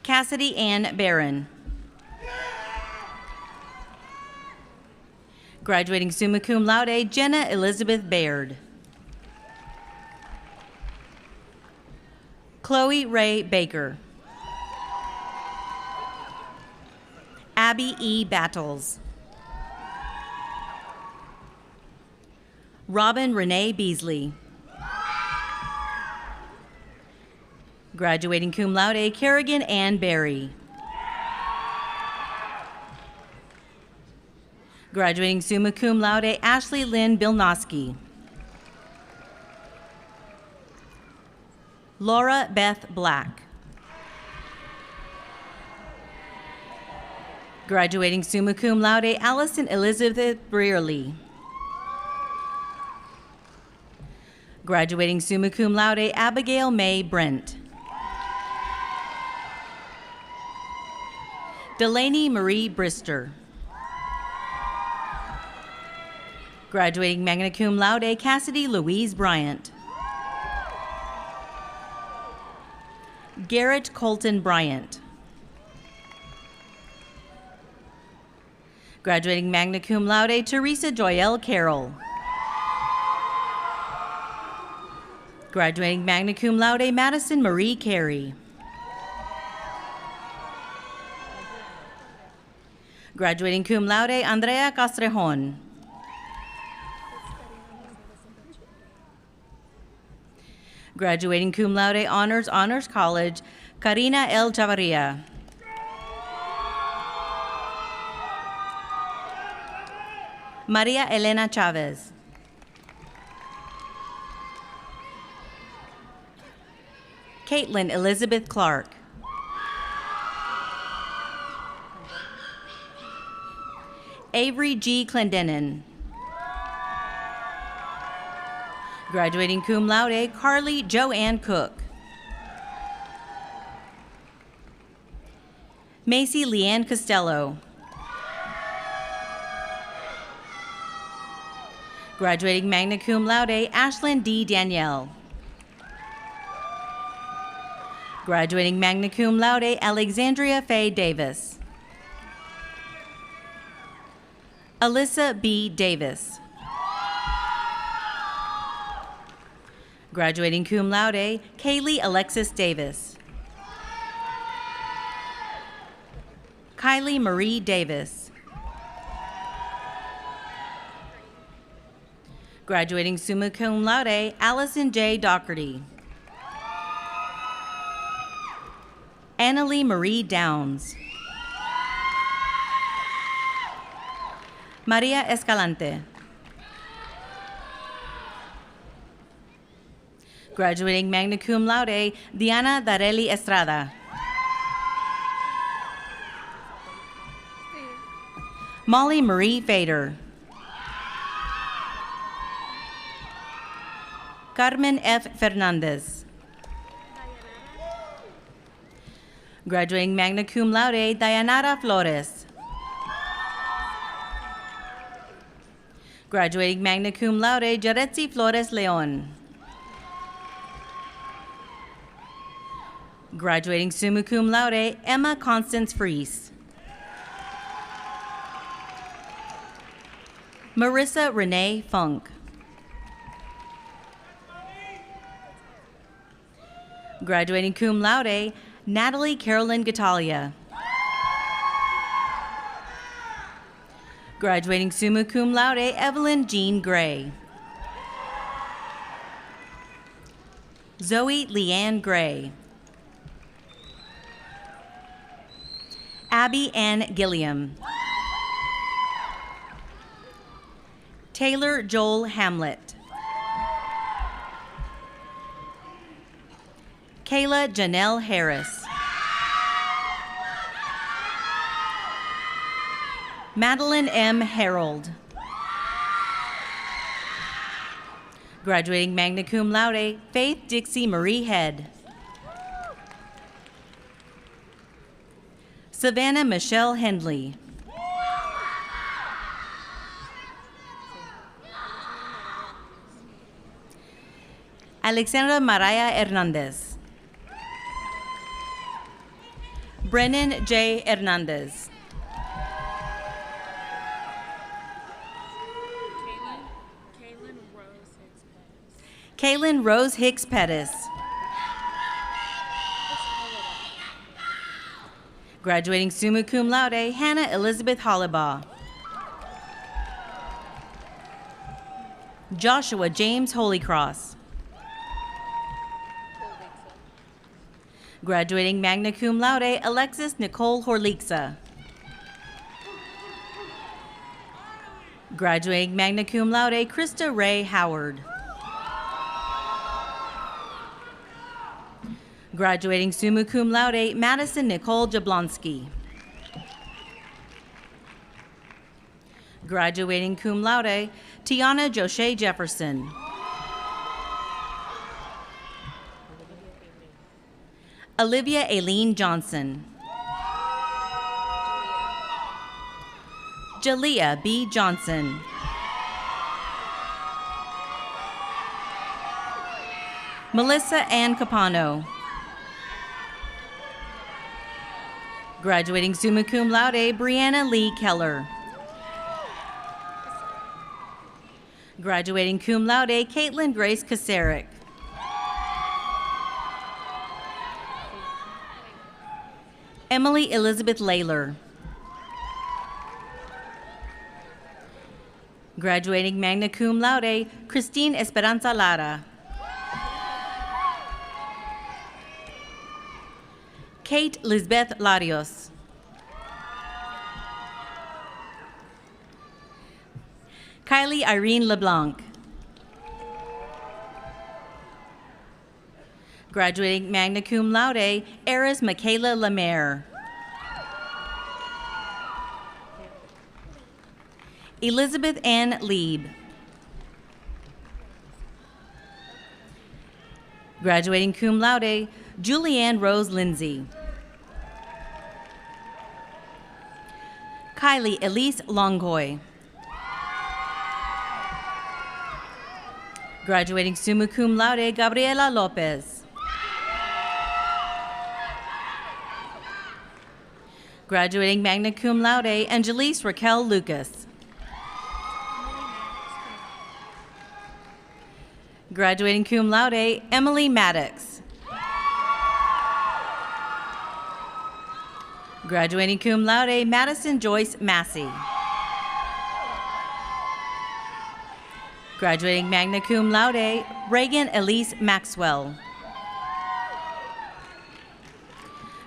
Cassidy Ann Barron. Graduating summa cum laude, Jenna Elizabeth Baird. Chloe Ray Baker. Abby E. Battles. Robin Renee Beasley. Graduating cum laude, Kerrigan Ann Berry. Graduating summa cum laude, Ashley Lynn Bilnoski. Laura Beth Black. Graduating summa cum laude, Allison Elizabeth Brearley. Graduating summa cum laude, Abigail May Brent. Delaney Marie Brister. Graduating magna cum laude, Cassidy Louise Bryant. Garrett Colton Bryant. Graduating magna cum laude, Teresa Joyelle Carroll. Graduating magna cum laude, Madison Marie Carey. Graduating cum laude, Andrea Castrejon. Graduating cum laude, Honors College, Karina L. Chavarria. Maria Elena Chavez. Caitlin Elizabeth Clark. Avery G. Clendenin. Graduating cum laude, Carly Joanne Cook. Macy Leanne Costello. Graduating magna cum laude, Ashlyn D. Danielle. Graduating magna cum laude, Alexandria Faye Davis. Alyssa B. Davis. Graduating cum laude, Kaylee Alexis Davis. Kylie Marie Davis. Graduating summa cum laude, Allison J. Doherty. Annalie Marie Downs. Maria Escalante. Graduating magna cum laude, Diana Dareli Estrada. Molly Marie Fader. Carmen F. Fernandez. Graduating magna cum laude, Dayanara Flores. Graduating magna cum laude, Jaretzi Flores Leon. Graduating summa cum laude, Emma Constance Fries. Marissa Renee Funk. Graduating cum laude, Natalie Carolyn Gatalia. Graduating summa cum laude, Evelyn Jean Gray. Zoe Leanne Gray. Abby Ann Gilliam. Taylor Joel Hamlet. Kayla Janelle Harris. Madeline M. Harold. Graduating magna cum laude, Faith Dixie Marie Head. Savannah Michelle Hendley. Alexandra Mariah Hernandez. Brennan J. Hernandez. Kaylin Rose Hicks Pettis. Graduating summa cum laude, Hannah Elizabeth Hollibaugh. Joshua James Holycross. Graduating magna cum laude, Alexis Nicole Horlixa. Graduating magna cum laude, Krista Ray Howard. Graduating summa cum laude, Madison Nicole Jablonski. Graduating cum laude, Tiana Joshe Jefferson. Olivia Aileen Johnson. Jalea B. Johnson. Melissa Ann Capano. Graduating summa cum laude, Brianna Lee Keller. Graduating cum laude, Caitlin Grace Kasarek. Emily Elizabeth Layler. Graduating magna cum laude, Christine Esperanza Lara. Kate Lisbeth Larios. Kylie Irene LeBlanc. Graduating magna cum laude, Eris Michaela Lemaire. Elizabeth Ann Lieb. Graduating cum laude, Julianne Rose Lindsay. Kylie Elise Longoy. Graduating summa cum laude, Gabriela Lopez. Graduating magna cum laude, Angelise Raquel Lucas. Graduating cum laude, Emily Maddox. Graduating cum laude, Madison Joyce Massey. Graduating magna cum laude, Reagan Elise Maxwell.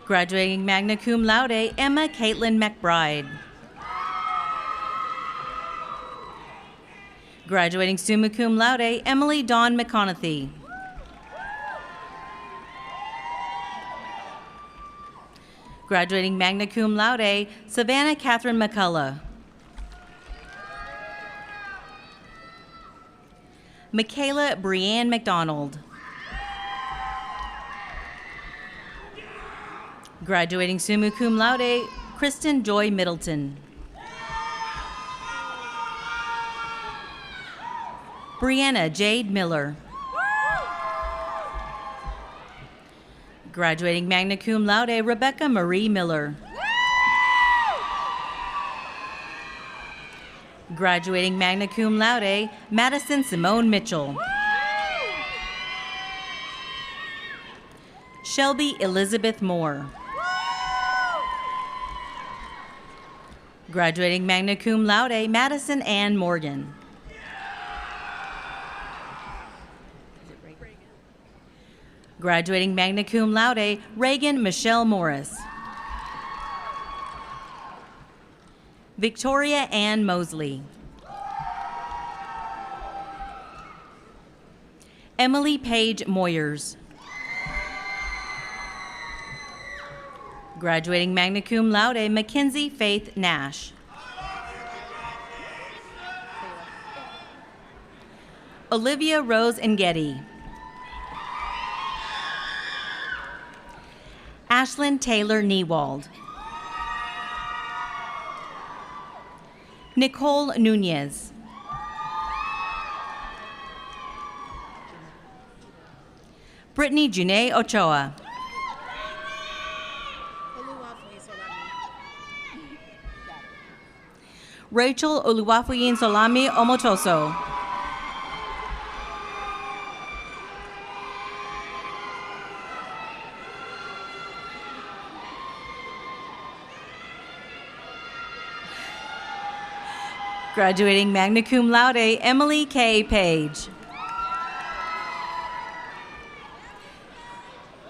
Graduating magna cum laude, Emma Caitlin McBride. Graduating summa cum laude, Emily Dawn McConaughey. Graduating magna cum laude, Savannah Catherine McCullough. Michaela Brianne McDonald. Graduating summa cum laude, Kristen Joy Middleton. Brianna Jade Miller. Graduating magna cum laude, Rebecca Marie Miller. Graduating magna cum laude, Madison Simone Mitchell. Shelby Elizabeth Moore. Graduating magna cum laude, Madison Ann Morgan. Graduating magna cum laude, Reagan Michelle Morris. Victoria Ann Mosley. Emily Page Moyers. Graduating magna cum laude, Mackenzie Faith Nash. Olivia Rose Ngeti. Ashlyn Taylor Newald. Nicole Nunez. Brittany Janae Ochoa. Rachel Oluwafuyin Solami Omotoso. Graduating magna cum laude, Emily K. Page.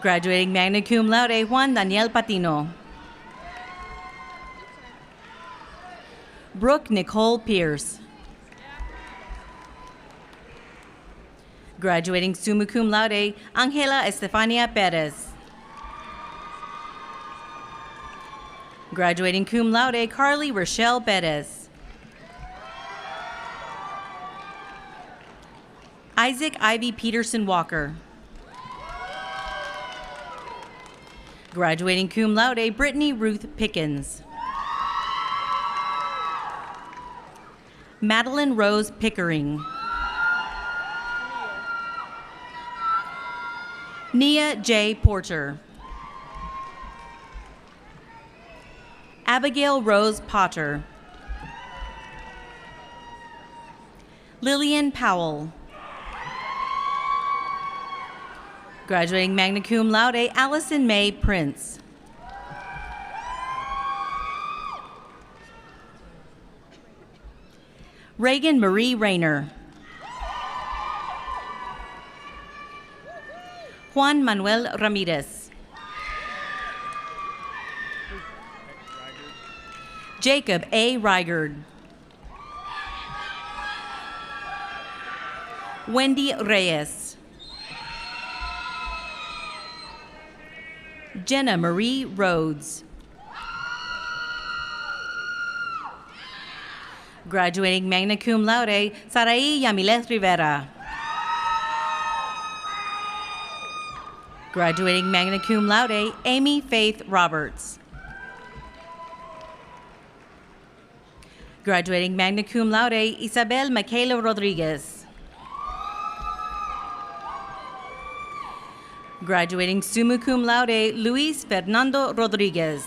Graduating magna cum laude, Juan Daniel Patino. Brooke Nicole Pierce. Graduating summa cum laude, Angela Estefania Perez. Graduating cum laude, Carly Rochelle Perez. Isaac Ivy Peterson Walker. Graduating cum laude, Brittany Ruth Pickens. Madeline Rose Pickering. Nia J. Porter. Abigail Rose Potter. Lillian Powell. Graduating magna cum laude, Allison Mae Prince. Reagan Marie Rayner. Juan Manuel Ramirez. Jacob A. Rygard. Wendy Reyes. Jenna Marie Rhodes. Graduating magna cum laude, Sarai Yamilet Rivera. Graduating magna cum laude, Amy Faith Roberts. Graduating magna cum laude, Isabel Michaela Rodriguez. Graduating summa cum laude, Luis Fernando Rodriguez.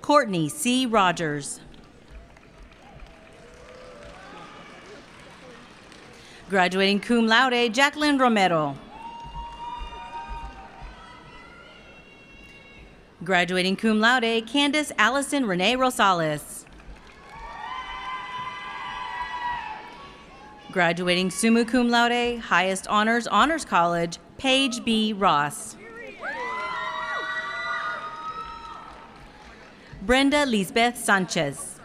Courtney C. Rogers. Graduating cum laude, Jacqueline Romero. Graduating cum laude, Candace Allison Renee Rosales. Graduating summa cum laude, highest honors, Honors College, Paige B. Ross. Brenda Lisbeth Sanchez.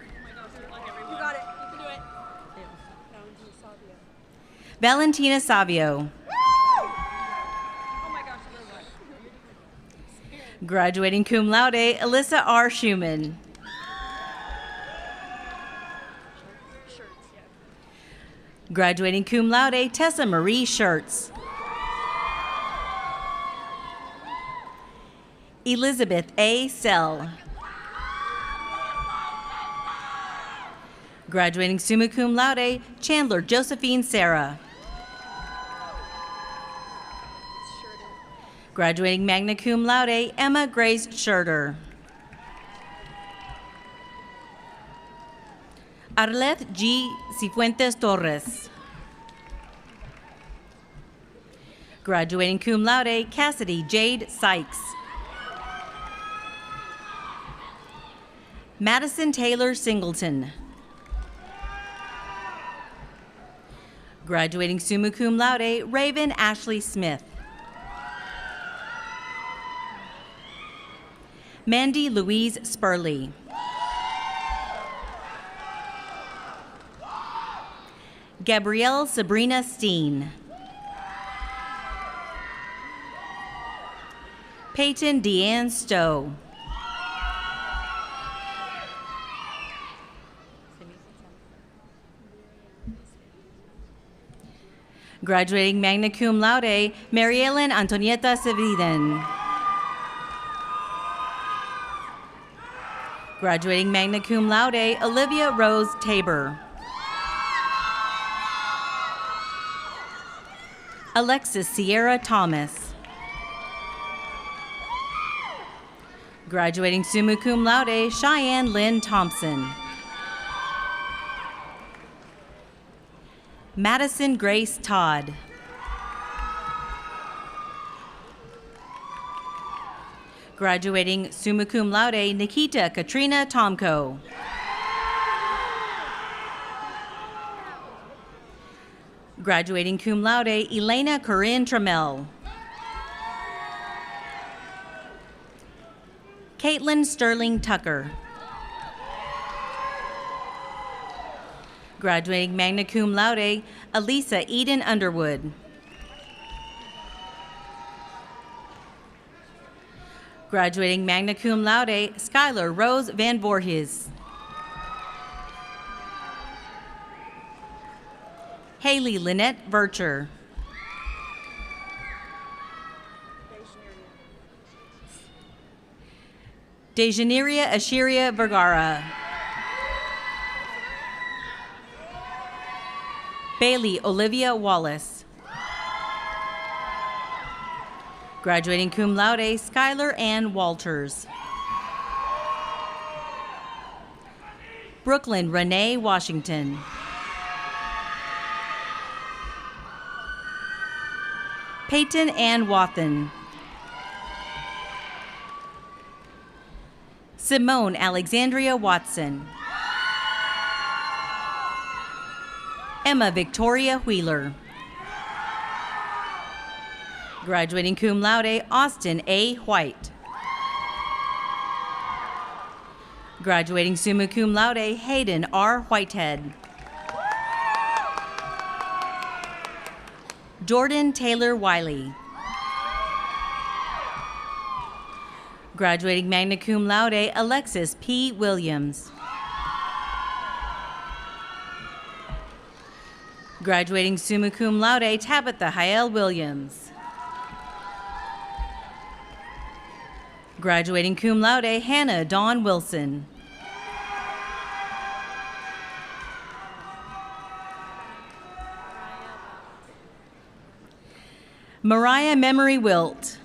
Valentina Savio. Graduating cum laude, Alyssa R. Schumann. Graduating cum laude, Tessa Marie Schertz. Elizabeth A. Sell. Graduating summa cum laude, Chandler Josephine Sarah. Graduating magna cum laude, Emma Grace Scherter. Arleth G. Cifuentes Torres. Graduating cum laude, Cassidy Jade Sykes. Madison Taylor Singleton. Graduating summa cum laude, Raven Ashley Smith. Mandy Louise Spurley. Gabrielle Sabrina Steen. Peyton Deanne Stowe. Graduating magna cum laude, Mary Ellen Antonieta Seviden. Graduating magna cum laude, Olivia Rose Tabor. Alexis Sierra Thomas. Graduating summa cum laude, Cheyenne Lynn Thompson. Madison Grace Todd. Graduating summa cum laude, Nikita Katrina Tomko. Graduating cum laude, Elena Corinne Trammell. Caitlin Sterling Tucker. Graduating magna cum laude, Elisa Eden Underwood. Graduating magna cum laude, Skylar Rose Van Voorhees. Haley Lynette Vircher. Dejaneria Ashiria Vergara. Bailey Olivia Wallace. Graduating cum laude, Skylar Ann Walters. Brooklyn Renee Washington. Peyton Ann Wathen. Simone Alexandria Watson. Emma Victoria Wheeler. Graduating cum laude, Austin A. White. Graduating summa cum laude, Hayden R. Whitehead. Jordan Taylor Wiley. Graduating magna cum laude, Alexis P. Williams. Graduating summa cum laude, Tabitha Hael Williams. Graduating cum laude, Hannah Dawn Wilson. Mariah Memory Wilt.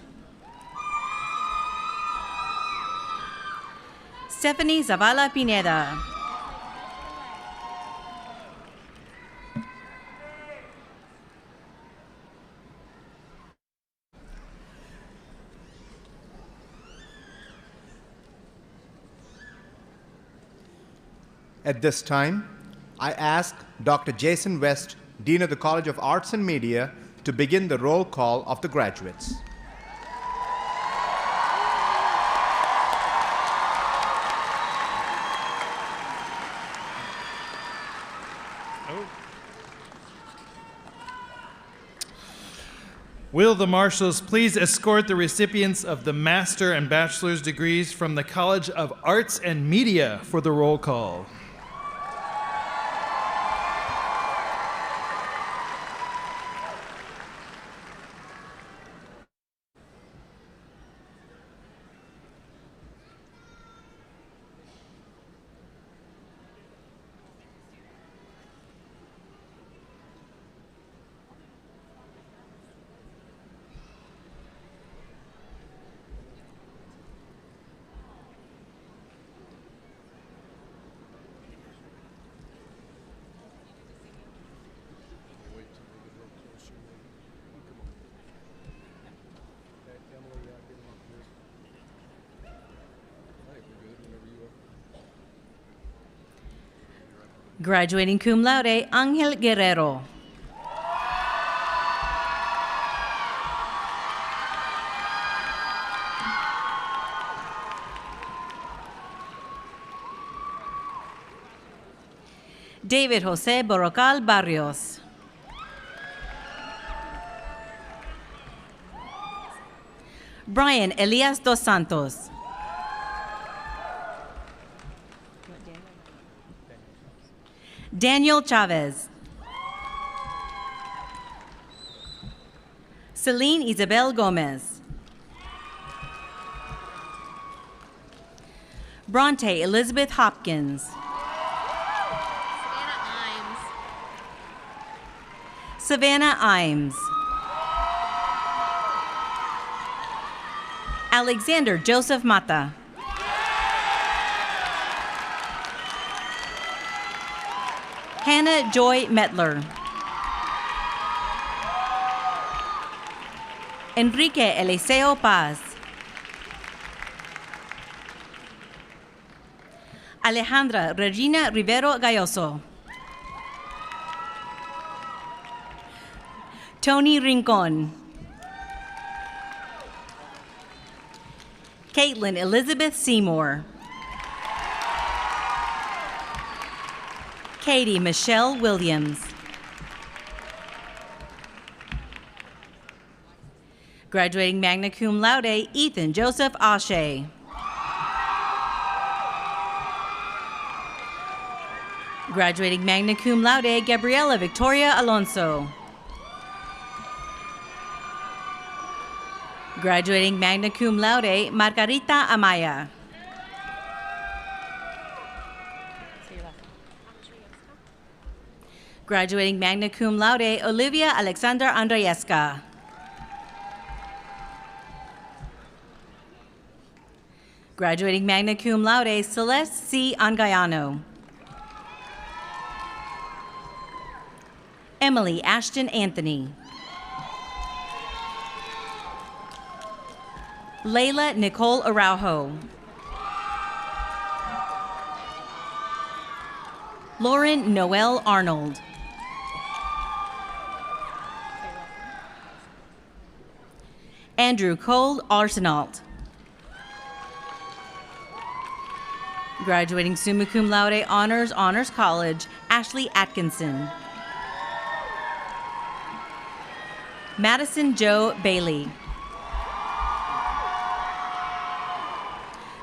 Stephanie Zavala Pineda. At this time, I ask Dr. Jason West, Dean of the College of Arts and Media, to begin the roll call of the graduates. Will the marshals please escort the recipients of the master and bachelor's degrees from the College of Arts and Media for the roll call? Graduating cum laude, Angel Guerrero. David Jose Borocal Barrios. Brian Elias dos Santos. Daniel Chavez. Celine Isabel Gomez. Bronte Elizabeth Hopkins. Savannah Imes. Alexander Joseph Mata. Hannah Joy Metler. Enrique Eliseo Paz. Alejandra Regina Rivero Galloso. Tony Rincon. Caitlin Elizabeth Seymour. Katie Michelle Williams. Graduating magna cum laude, Ethan Joseph Ashe. Graduating magna cum laude, Gabriela Victoria Alonso. Graduating magna cum laude, Margarita Amaya. Graduating magna cum laude, Olivia Alexander Andreyeska. Graduating magna cum laude, Celeste C. Angayano. Emily Ashton Anthony. Layla Nicole Araujo. Lauren Noel Arnold. Andrew Cole Arsenault. Graduating summa cum laude honors, Honors College, Ashley Atkinson. Madison Joe Bailey.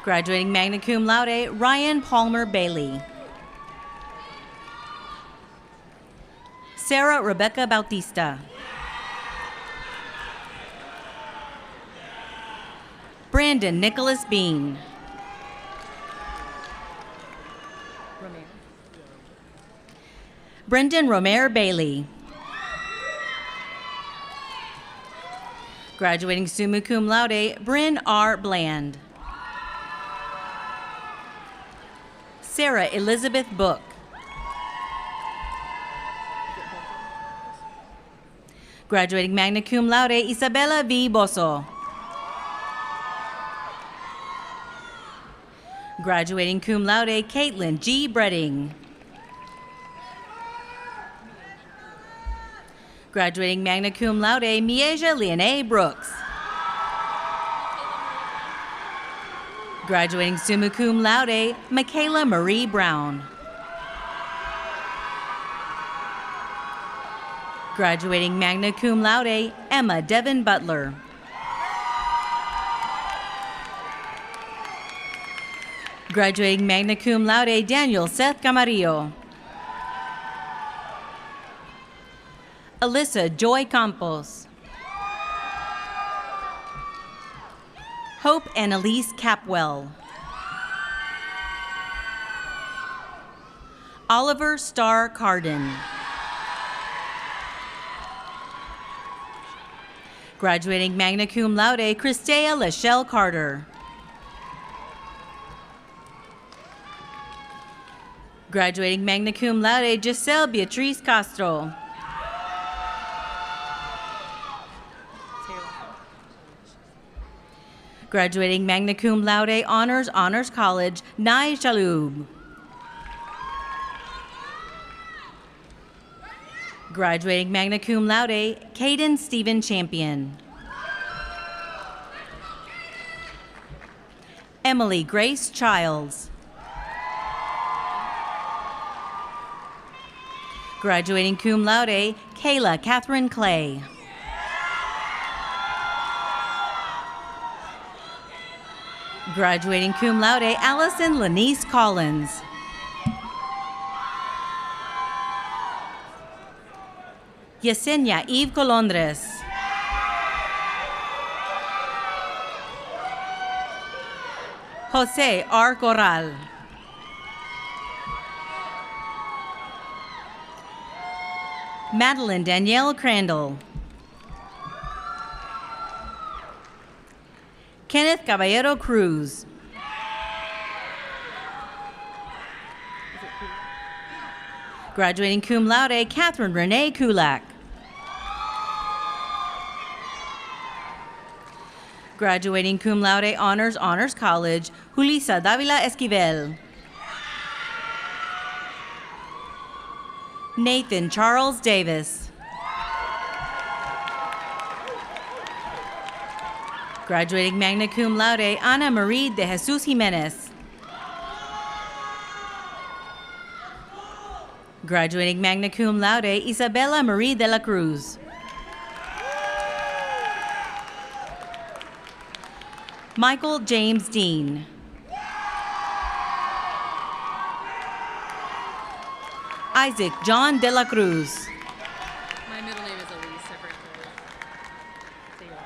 Graduating magna cum laude, Ryan Palmer Bailey. Sarah Rebecca Bautista. Brandon Nicholas Bean. Brendan Romare Bailey. Graduating summa cum laude, Bryn R. Bland. Sarah Elizabeth Book. Graduating magna cum laude, Isabella V. Bosso. Graduating cum laude, Caitlin G. Bredding. Graduating magna cum laude, Mieja Leonae Brooks. Graduating summa cum laude, Michaela Marie Brown. Graduating magna cum laude, Emma Devon Butler. Graduating magna cum laude, Daniel Seth Camarillo. Alyssa Joy Campos. Hope Annalise Capwell. Oliver Starr Carden. Graduating magna cum laude, Christea Lachelle Carter. Graduating magna cum laude, Giselle Beatriz Castro. Graduating magna cum laude, Honors, Honors College, Nai Shaloub. Graduating magna cum laude, Caden Stephen Champion. Emily Grace Childs. Graduating cum laude, Kayla Catherine Clay. Graduating cum laude, Allison Lanice Collins. Yesenia Eve Colondres. Jose R. Corral. Madeline Danielle Crandall. Kenneth Caballero Cruz. Graduating cum laude, Catherine Renee Kulak. Graduating cum laude, Honors, Honors College, Julissa Davila Esquivel. Nathan Charles Davis. Graduating magna cum laude, Ana Marie de Jesus Jimenez. Graduating magna cum laude, Isabella Marie de la Cruz. Michael James Dean. Isaac John de la Cruz. My middle name is Elise. I forgot to say it.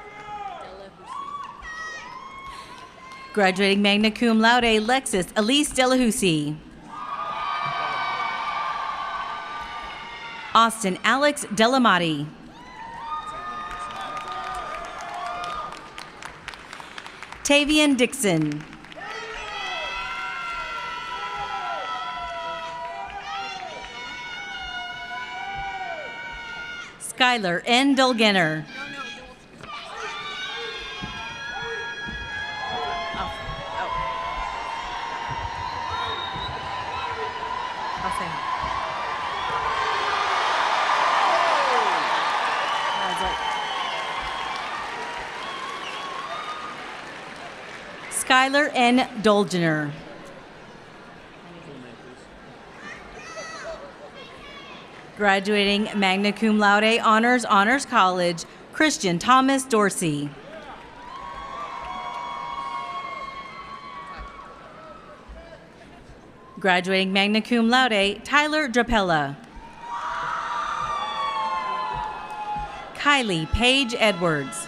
Graduating magna cum laude, Lexis Elise Delahousie. Austin Alex Delamati. Tavian Dixon. Skylar N. Dulgenner. I'll say hi. Skylar N. Dolgener. Graduating magna cum laude, honors college, Christian Thomas Dorsey. Graduating magna cum laude, Tyler Drapella. Kylie Paige Edwards.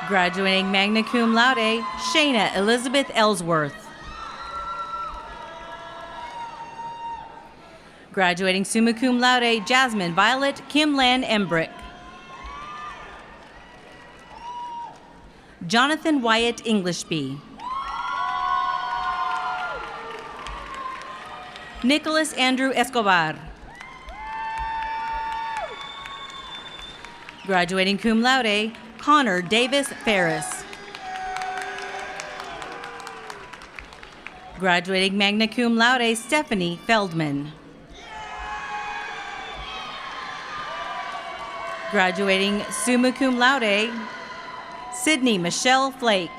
Graduating magna cum laude, Shayna Elizabeth Ellsworth. Graduating summa cum laude, Jasmine Violet Kimlan Embrick. Jonathan Wyatt Englishby. Nicholas Andrew Escobar. Graduating cum laude, Connor Davis Ferris. Graduating magna cum laude, Stephanie Feldman. Graduating summa cum laude, Sydney Michelle Flake.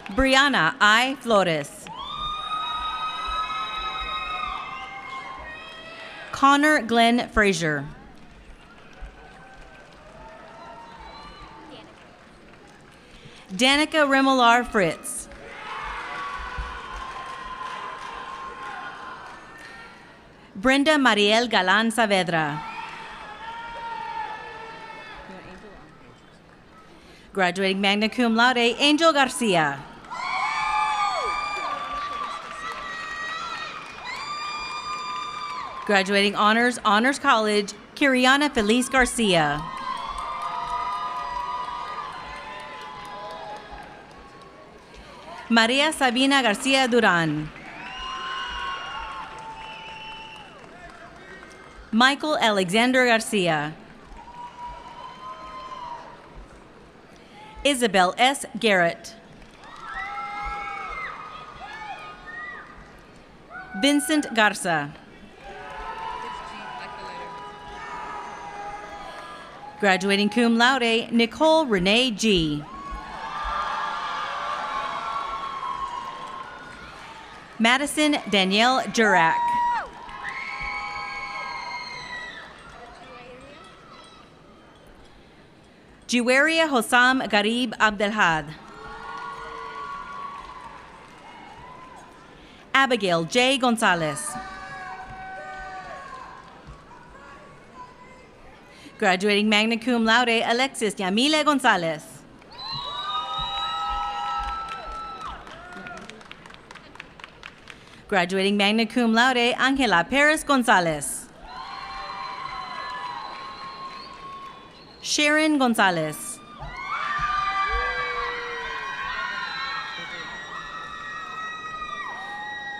Brianna I. Flores. Connor Glenn Frazier. Danica Remolar Fritz. Brenda Mariel Galan Saavedra. Graduating magna cum laude, Angel Garcia. Graduating honors college, Kiriana Feliz Garcia. Maria Sabina Garcia Duran. Michael Alexander Garcia. Isabel S. Garrett. Vincent Garza. Graduating cum laude, Nicole Renee G. Madison Danielle Jurak. Juwaria Hossam Garib Abdelhad. Abigail J. Gonzalez. Graduating magna cum laude, Alexis Yamile Gonzalez. Graduating magna cum laude, Angela Perez Gonzalez. Sharon Gonzalez.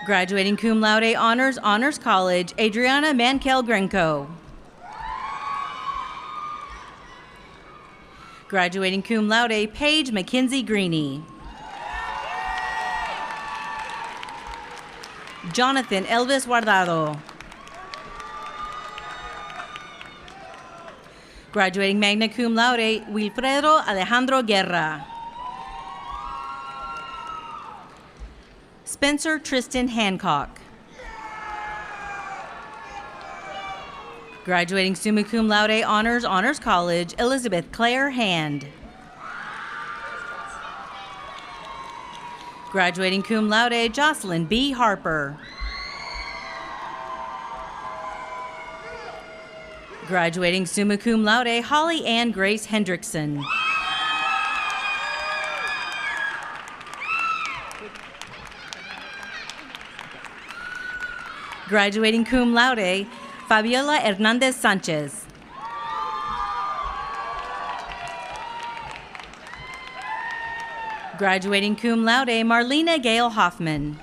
Graduating cum laude, honors college, Adriana Mankel Grenco. Graduating cum laude, Paige McKinsey Greeny. Jonathan Elvis Guardado. Graduating magna cum laude, Wilfredo Alejandro Guerra. Spencer Tristan Hancock. Graduating summa cum laude honors college, Elizabeth Claire Hand. Graduating cum laude, Jocelyn B. Harper. Graduating summa cum laude, Holly Ann Grace Hendrickson. Graduating cum laude, Fabiola Hernandez Sanchez. Graduating cum laude, Marlena Gale Hoffman.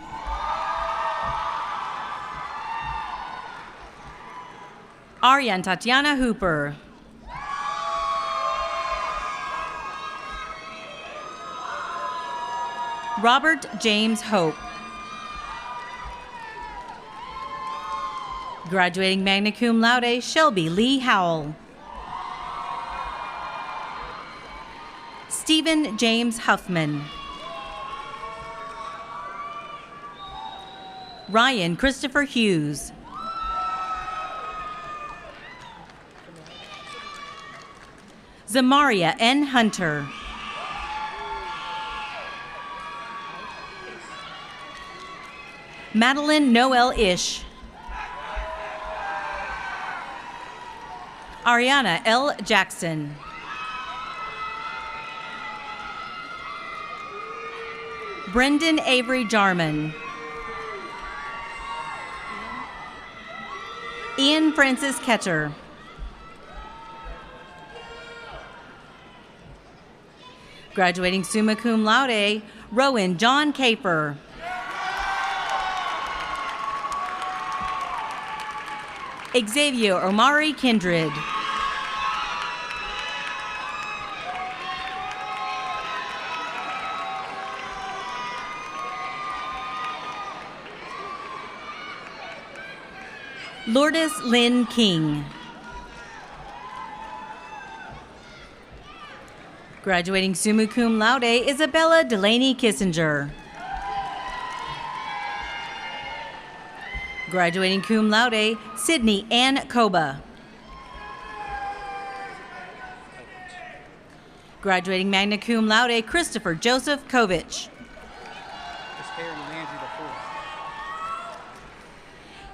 Aryan Tatiana Hooper. Robert James Hope. Graduating magna cum laude, Shelby Lee Howell. Stephen James Huffman. Ryan Christopher Hughes. Zamaria N. Hunter. Madeline Noel Ish. Ariana L. Jackson. Brendan Avery Jarman. Ian Francis Ketcher. Graduating summa cum laude, Rowan John Caper. Xavier Omari Kindred. Lourdes Lynn King. Graduating summa cum laude, Isabella Delaney Kissinger. Graduating cum laude, Sydney Ann Koba. Graduating magna cum laude, Christopher Joseph Kovich.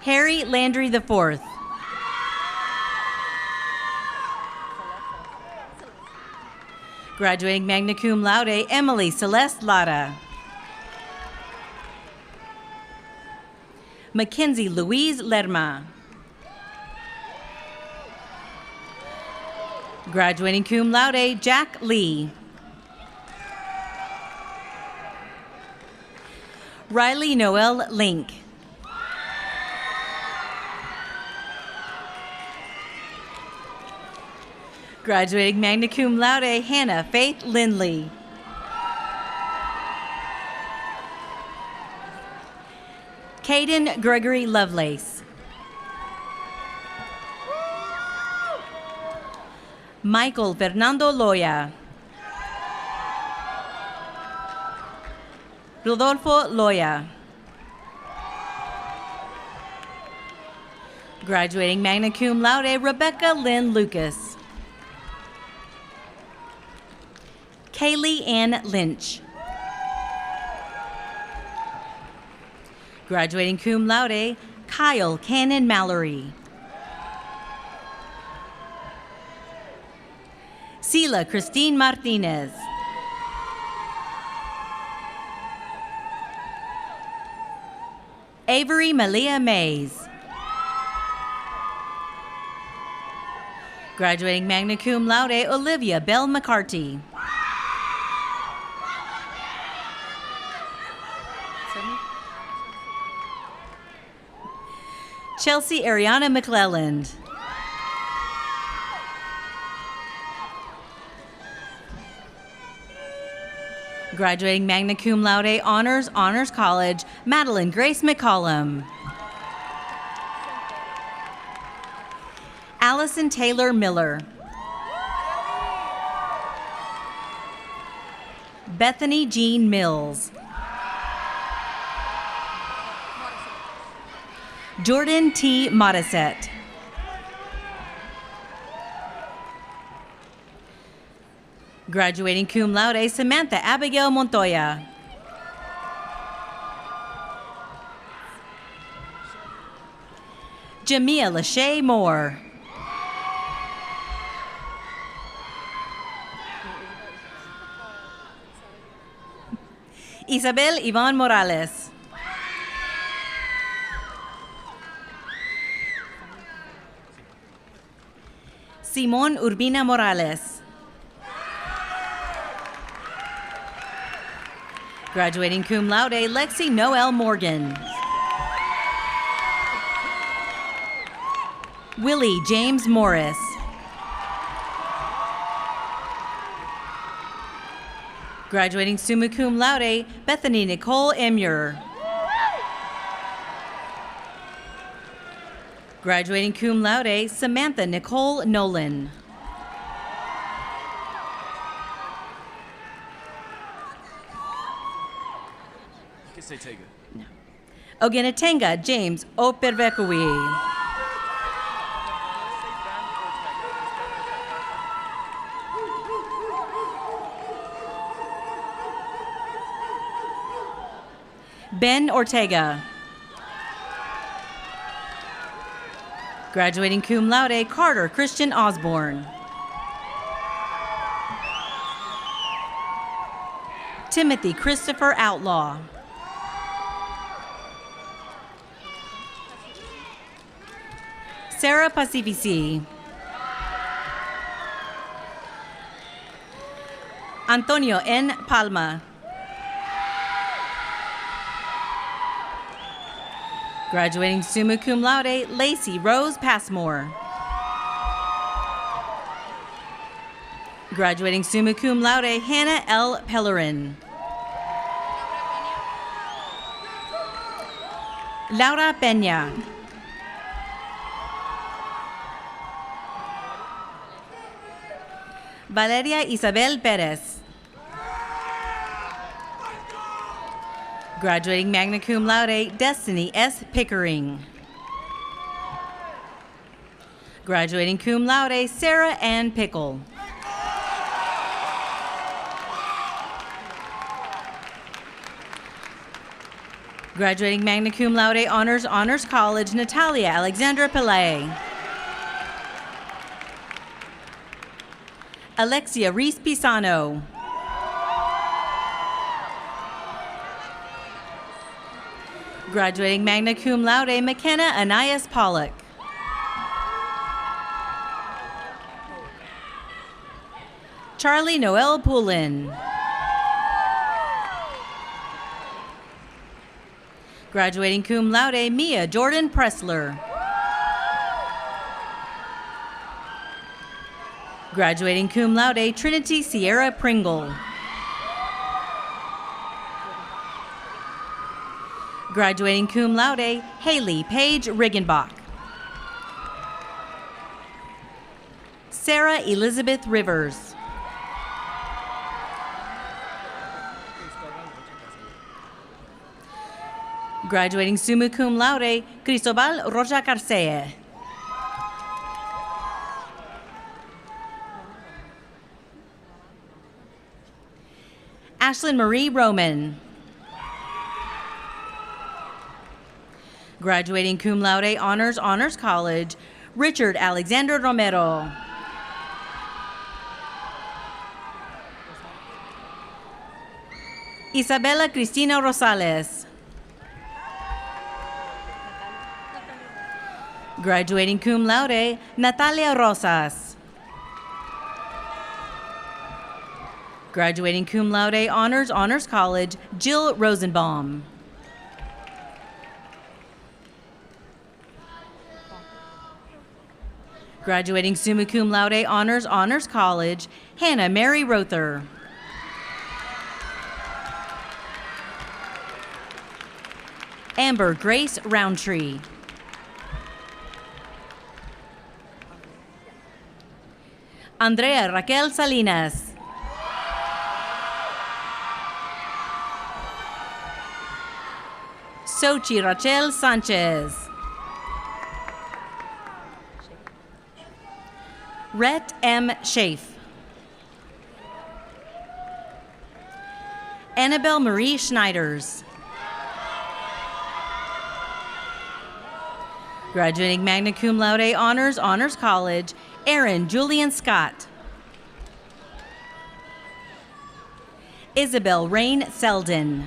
Harry Landry IV. Graduating magna cum laude, Emily Celeste Lara. Mackenzie Louise Lerma. Graduating cum laude, Jack Lee. Riley Noel Link. Graduating magna cum laude, Hannah Faith Lindley. Caden Gregory Lovelace. Michael Fernando Loya. Rodolfo Loya. Graduating magna cum laude, Rebecca Lynn Lucas. Kaylee Ann Lynch. Graduating cum laude, Kyle Cannon Mallory. Sila Christine Martinez. Avery Malia Mays. Graduating magna cum laude, Olivia Bell McCarty. Chelsea Ariana McClelland. Graduating magna cum laude, honors college, Madeline Grace McCollum. Allison Taylor Miller. Bethany Jean Mills. Jordan T. Modisette. Graduating cum laude, Samantha Abigail Montoya. Jamia Lachey Moore. Isabel Iván Morales. Simón Urbina Morales. Graduating cum laude, Lexi Noel Morgan. Willie James Morris. Graduating summa cum laude, Bethany Nicole Emure. Graduating cum laude, Samantha Nicole Nolan. Ogenetenga James Opervekui. Ben Ortega. Graduating cum laude, Carter Christian Osborne. Timothy Christopher Outlaw. Sarah Pacifici. Antonio N. Palma. Graduating summa cum laude, Lacey Rose Passmore. Graduating summa cum laude, Hannah L. Pellerin. Laura Peña. Valeria Isabel Perez. Graduating magna cum laude, Destiny S. Pickering. Graduating cum laude, Sarah Ann Pickle. Graduating magna cum laude, Honors College, Natalia Alexandra Pillay. Alexia Reese Pisano. Graduating magna cum laude, McKenna Anais Pollock. Charlie Noel Poulin. Graduating cum laude, Mia Jordan Pressler. Graduating cum laude, Trinity Sierra Pringle. Graduating cum laude, Haley Paige Riggenbach. Sarah Elizabeth Rivers. Graduating summa cum laude, Cristobal Rocha Carcea. Ashlyn Marie Roman. Graduating cum laude, Honors College, Richard Alexander Romero. Isabella Cristina Rosales. Graduating cum laude, Natalia Rosas. Graduating cum laude, Honors College, Jill Rosenbaum. Graduating summa cum laude, Honors College, Hannah Mary Rother. Amber Grace Roundtree. Andrea Raquel Salinas. Sochi Rachel Sanchez. Rhett M. Schaaf. Annabelle Marie Schneiders. Graduating magna cum laude honors, Honors College, Aaron Julian Scott. Isabel Rain Selden.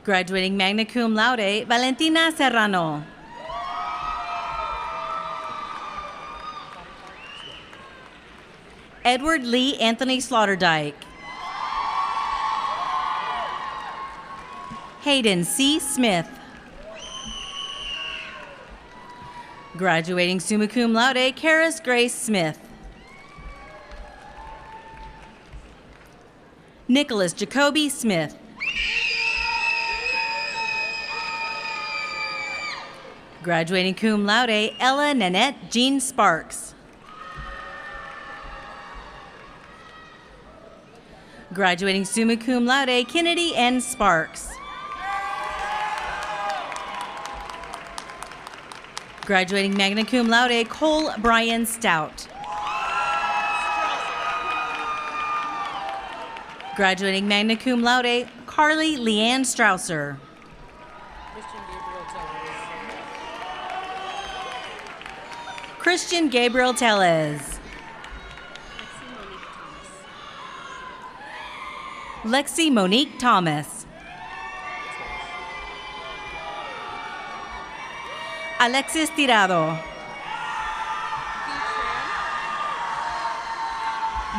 Graduating magna cum laude, Valentina Serrano. Edward Lee Anthony Slaughterdyke. Hayden C. Smith. Graduating summa cum laude, Karis Grace Smith. Nicholas Jacoby Smith. Graduating cum laude, Ella Nanette Jean Sparks. Graduating summa cum laude, Kennedy N. Sparks. Graduating magna cum laude, Cole Brian Stout. Graduating magna cum laude, Carly Leanne Strausser. Christian Gabriel Tellez. Lexi Monique Thomas. Alexis Tirado.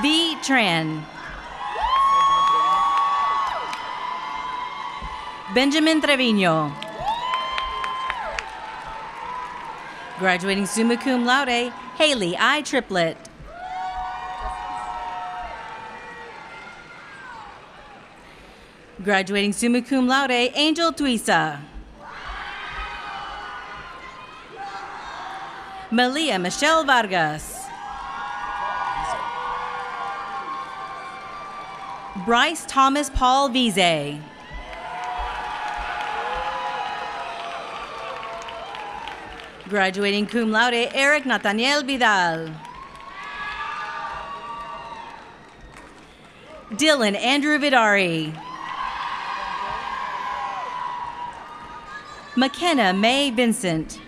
V. Tran. Benjamin Trevino. Graduating summa cum laude, Haley I. Triplett. Graduating summa cum laude, Angel Tuisa. Malia Michelle Vargas. Bryce Thomas Paul Vize. Graduating cum laude, Eric Nathaniel Vidal. Dylan Andrew Vidari. McKenna May Vincent.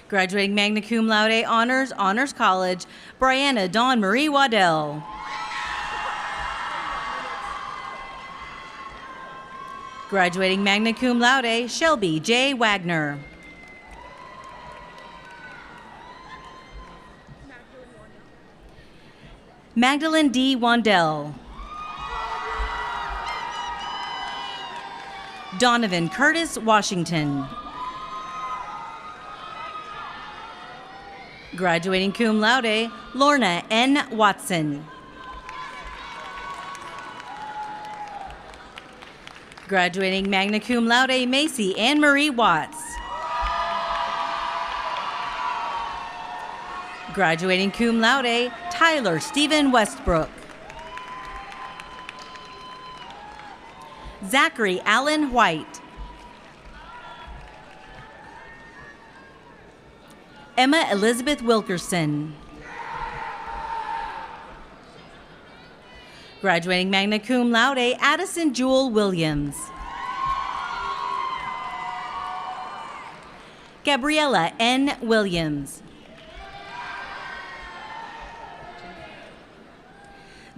Graduating magna cum laude honors, Honors College, Brianna Dawn Marie Waddell. Graduating magna cum laude, Shelby J. Wagner. Magdalene D. Wandell. Donovan Curtis Washington. Graduating cum laude, Lorna N. Watson. Graduating magna cum laude, Macy Ann Marie Watts. Graduating cum laude, Tyler Stephen Westbrook. Zachary Allen White. Emma Elizabeth Wilkerson. Graduating magna cum laude, Addison Jewel Williams. Gabriella N. Williams.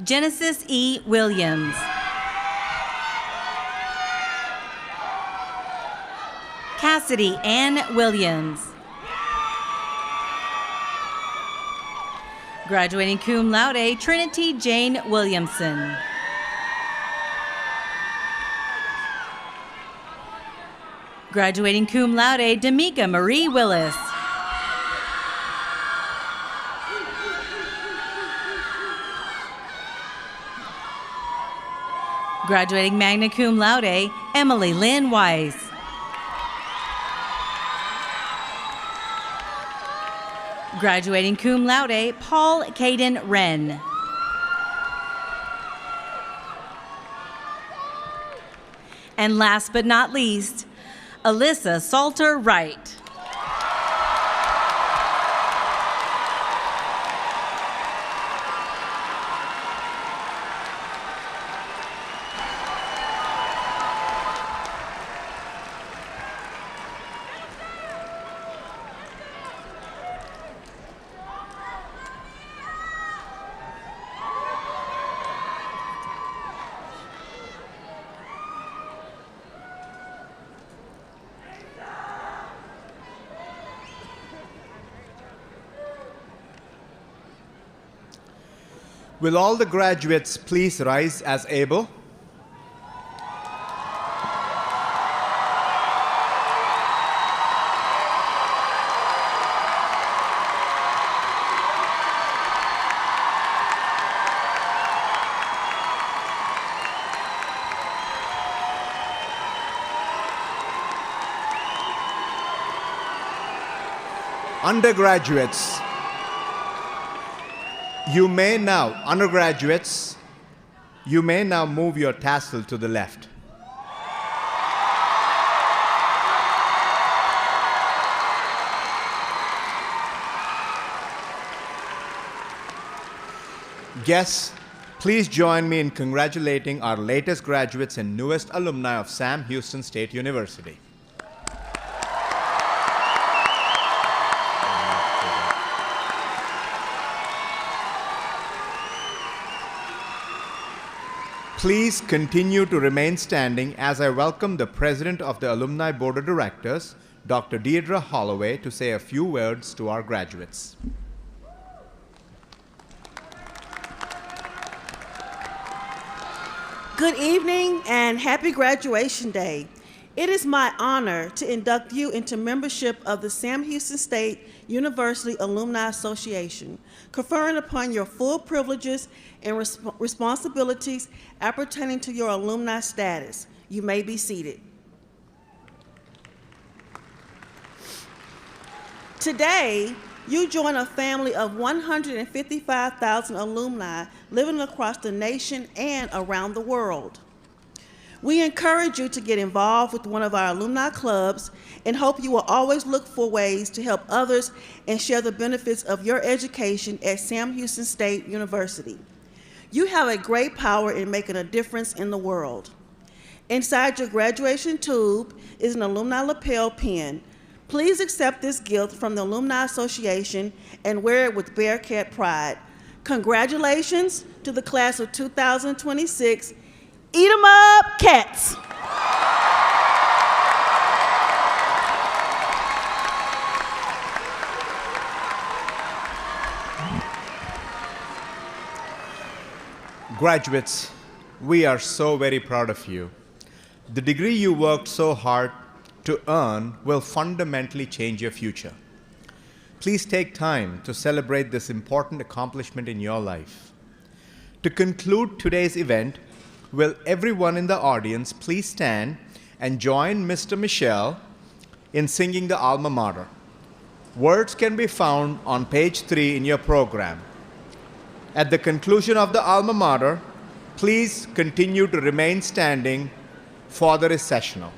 Genesis E. Williams. Cassidy Ann Williams. Graduating cum laude, Trinity Jane Williamson. Graduating cum laude, D'Amica Marie Willis. Graduating magna cum laude, Emily Lynn Weiss. Graduating cum laude, Paul Caden Wren. And last but not least, Alyssa Salter Wright. Will all the graduates please rise as able? Undergraduates, undergraduates, you may now move your tassel to the left. Guests, please join me in congratulating our latest graduates and newest alumni of Sam Houston State University. Please continue to remain standing as I welcome the President of the Alumni Board of Directors, Dr. Deidre Holloway, to say a few words to our graduates. Good evening and happy graduation day. It is my honor to induct you into membership of the Sam Houston State University Alumni Association, conferring upon your full privileges and responsibilities appertaining to your alumni status. You may be seated. Today, you join a family of 155,000 alumni living across the nation and around the world. We encourage you to get involved with one of our alumni clubs and hope you will always look for ways to help others and share the benefits of your education at Sam Houston State University. You have a great power in making a difference in the world. Inside your graduation tube is an alumni lapel pin. Please accept this gift from the Alumni Association and wear it with Bearcat pride. Congratulations to the class of 2026. Eat 'em up, cats. Graduates, we are so very proud of you. The degree you worked so hard to earn will fundamentally change your future. Please take time to celebrate this important accomplishment in your life. To conclude today's event, will everyone in the audience please stand and join Mr. Michel in singing the alma mater. Words can be found on page 3 in your program. At the conclusion of the alma mater, please continue to remain standing for the recessional.